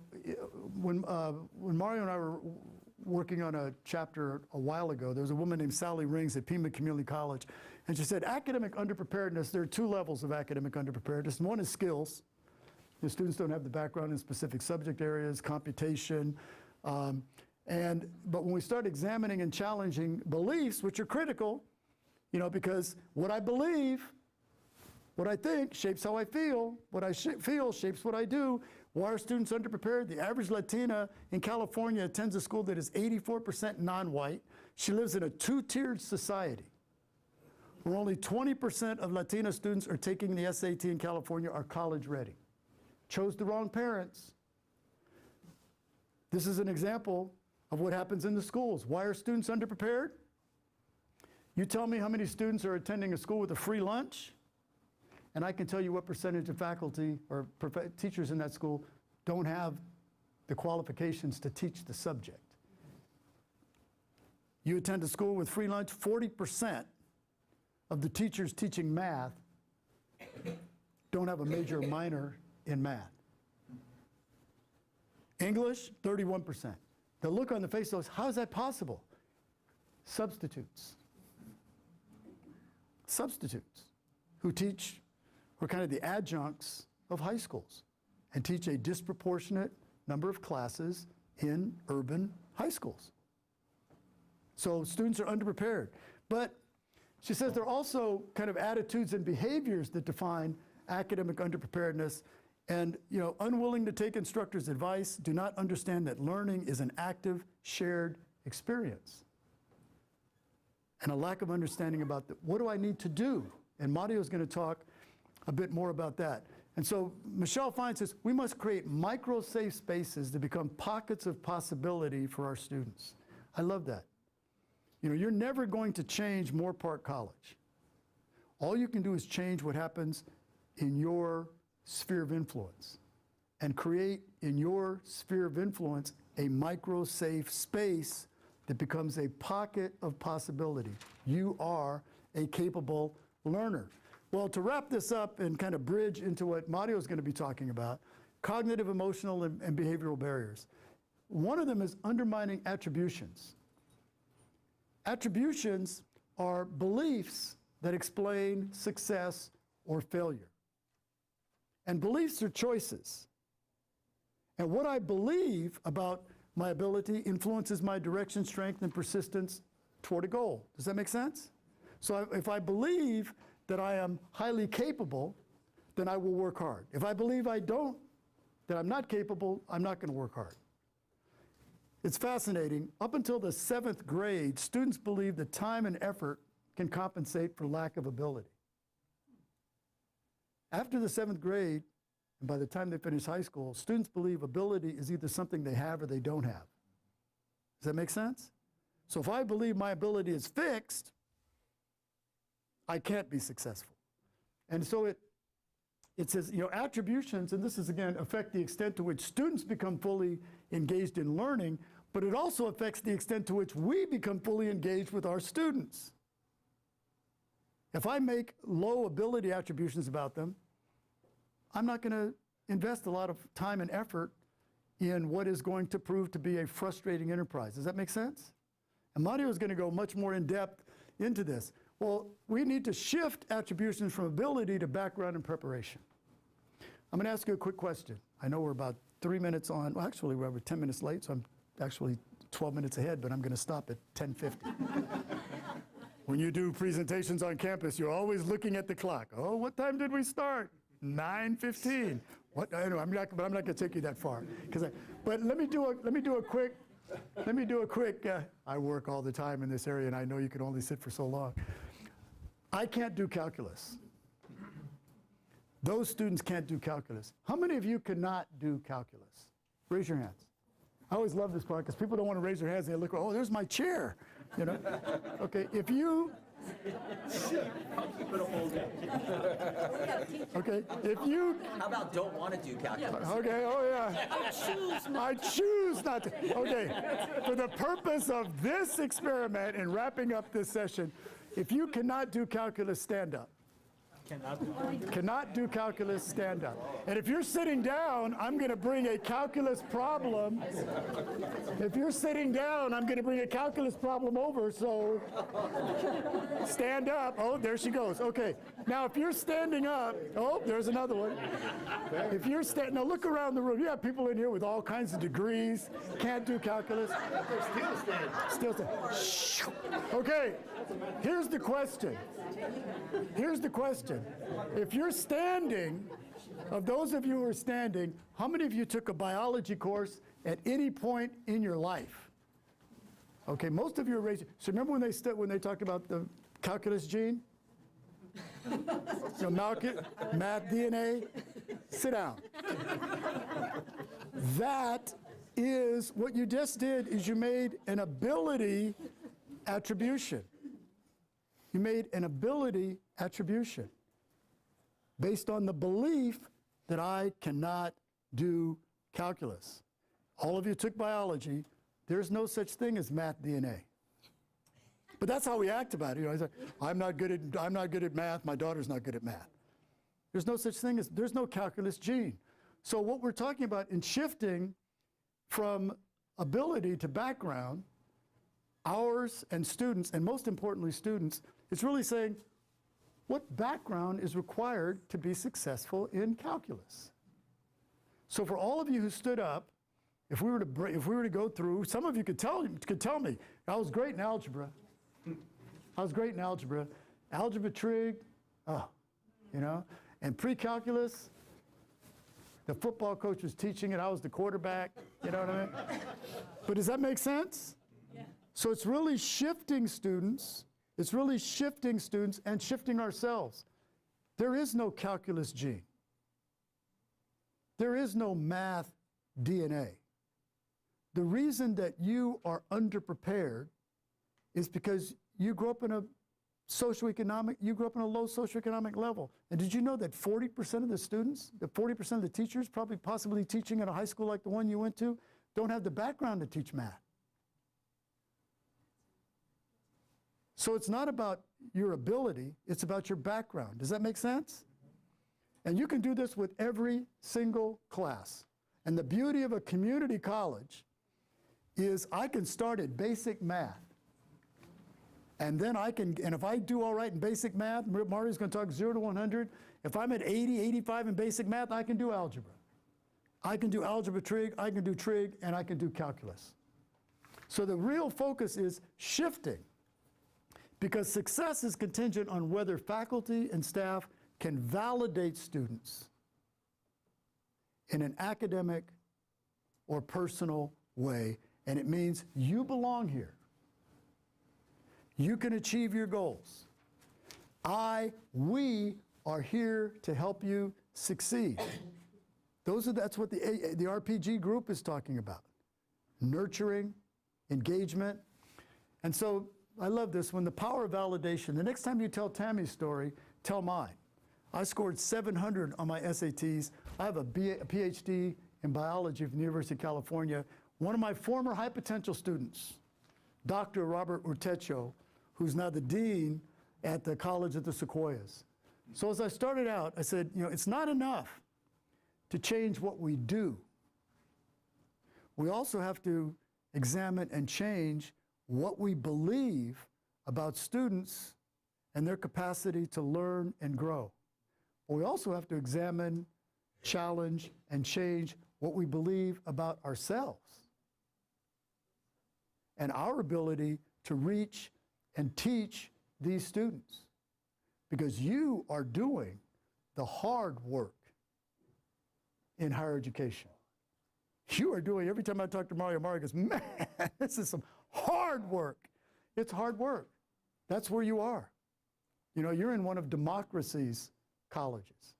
when Mario and I were working on a chapter a while ago, there was a woman named Sally Rings at Pima Community College, and she said academic underpreparedness, there are 2 levels of academic underpreparedness. One is skills. The students don't have the background in specific subject areas, computation, but when we start examining and challenging beliefs, which are critical, you know, because what I believe, what I think shapes how I feel. What I feel shapes what I do. Why are students underprepared? The average Latina in California attends a school that is 84% non-white. She lives in a 2-tiered society where only 20% of Latina students are taking the SAT in California are college ready. Chose the wrong parents. This is an example of what happens in the schools. Why are students underprepared? You tell me how many students are attending a school with a free lunch, and I can tell you what percentage of faculty or teachers in that school don't have the qualifications to teach the subject. You attend a school with free lunch, 40% of the teachers teaching math don't have a major or minor in math. English, 31%. The look on the face goes, how is that possible? Substitutes. Substitutes who teach, who are kind of the adjuncts of high schools and teach a disproportionate number of classes in urban high schools. So students are underprepared. But she says there are also kind of attitudes and behaviors that define academic underpreparedness, and unwilling to take instructors' advice, do not understand that learning is an active, shared experience. And a lack of understanding about what do I need to do? And Mario is going to talk a bit more about that. And so Michelle Fine says, we must create micro-safe spaces to become pockets of possibility for our students. I love that. You're never going to change Moore Park College. All you can do is change what happens in your sphere of influence and create in your sphere of influence a micro-safe space that becomes a pocket of possibility. You are a capable learner. Well, to wrap this up and kind of bridge into what Mario is going to be talking about, cognitive, emotional, and behavioral barriers. One of them is undermining attributions. Attributions are beliefs that explain success or failure. And beliefs are choices. And what I believe about my ability influences my direction, strength, and persistence toward a goal. Does that make sense? So if I believe that I am highly capable, then I will work hard. If I believe that I'm not capable, I'm not going to work hard. It's fascinating. Up until the 7th grade, students believe that time and effort can compensate for lack of ability. After the 7th grade, and by the time they finish high school, students believe ability is either something they have or they don't have. Does that make sense? So if I believe my ability is fixed, I can't be successful. And so it says, attributions, and this is again, affect the extent to which students become fully engaged in learning, but it also affects the extent to which we become fully engaged with our students. If I make low ability attributions about them, I'm not going to invest a lot of time and effort in what is going to prove to be a frustrating enterprise. Does that make sense? And Mario is going to go much more in depth into this. Well, we need to shift attributions from ability to background and preparation. I'm going to ask you a quick question. I know we're about 3 minutes on. Well, actually, we're over 10 minutes late, so I'm actually 12 minutes ahead, but I'm going to stop at 10:50. When you do presentations on campus, you're always looking at the clock. Oh, what time did we start? 9:15. What? I know, I'm not going to take you that far. But let me do a quick. I work all the time in this area, and I know you can only sit for so long. I can't do calculus. Those students can't do calculus. How many of you cannot do calculus? Raise your hands. I always love this part because people don't want to raise their hands. They look, oh, there's my chair. Okay, if you. Okay, if you. How about don't want to do calculus? Okay, oh yeah. I choose not to. Okay, for the purpose of this experiment and wrapping up this session, if you cannot do calculus, stand up. Cannot do calculus, stand up. And if you're sitting down, I'm going to bring a calculus problem. If you're sitting down, I'm going to bring a calculus problem over, so stand up. Oh, there she goes. Okay. Now, if you're standing up, oh, there's another one. If you're standing, now look around the room. You have people in here with all kinds of degrees, can't do calculus. Still standing. Shh. Okay. Here's the question. Here's the question. If you're standing, of those of you who are standing, how many of you took a biology course at any point in your life? Okay, most of you are raising. So remember when they talked about the calculus gene? Math, DNA? Sit down. That is, what you just did is you made an ability attribution. You made an ability attribution based on the belief that I cannot do calculus. All of you took biology. There's no such thing as math DNA. But that's how we act about it. I say, I'm not good at math. My daughter's not good at math. There's no such thing as, there's no calculus gene. So what we're talking about in shifting from ability to background, ours and students, and most importantly students, it's really saying, what background is required to be successful in calculus? So for all of you who stood up, If we were to go through, some of you could tell me, I was great in algebra. I was great in algebra. Algebra trig, you know, and pre-calculus, the football coach was teaching it, I was the quarterback, you know what I mean? But does that make sense? Yeah. So it's really shifting students, and shifting ourselves. There is no calculus gene. There is no math DNA. The reason that you are underprepared is because you grew up in a low socioeconomic level. And did you know that 40% of the students, that 40% of the teachers, probably possibly teaching at a high school like the one you went to, don't have the background to teach math? So it's not about your ability, it's about your background. Does that make sense? And you can do this with every single class. And the beauty of a community college is I can start at basic math. And then if I do all right in basic math, Marty's going to talk 0 to 100. If I'm at 80, 85 in basic math, I can do algebra. I can do algebra trig, I can do trig, and I can do calculus. So the real focus is shifting, because success is contingent on whether faculty and staff can validate students in an academic or personal way, and it means you belong here. You can achieve your goals. We are here to help you succeed. That's what the RPG group is talking about. Nurturing, engagement. And so I love this one, the power of validation. The next time you tell Tammy's story, tell mine. I scored 700 on my SATs. I have a PhD in biology from the University of California. One of my former high potential students, Dr. Robert Urtecho, who's now the dean at the college at the Sequoias. So as I started out, I said, you know, it's not enough to change what we do. We also have to examine and change what we believe about students and their capacity to learn and grow. But we also have to examine, challenge, and change what we believe about ourselves and our ability to reach and teach these students, because you are doing the hard work in higher education. You are doing, every time I talk to Mario goes, man, this is some hard work. It's hard work. That's where you are. You know, you're in one of democracy's colleges.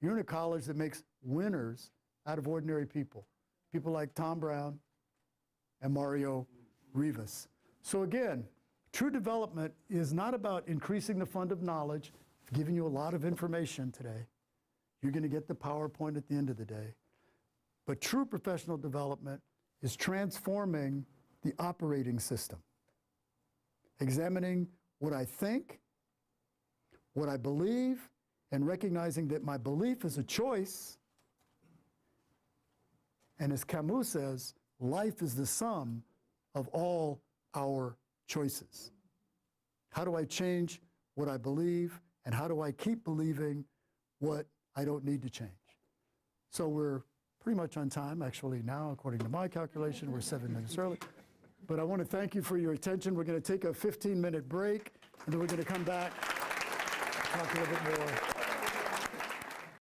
You're in a college that makes winners out of ordinary people. People like Tom Brown and Mario Rivas. So again, true development is not about increasing the fund of knowledge. I've given you a lot of information today. You're going to get the PowerPoint at the end of the day. But true professional development is transforming the operating system, examining what I think, what I believe, and recognizing that my belief is a choice. And as Camus says, life is the sum of all our choices. How do I change what I believe, and how do I keep believing what I don't need to change? So we're pretty much on time, actually now, according to my calculation, we're 7 minutes early. But I want to thank you for your attention. We're going to take a 15-minute break, and then we're going to come back, talk a little bit more.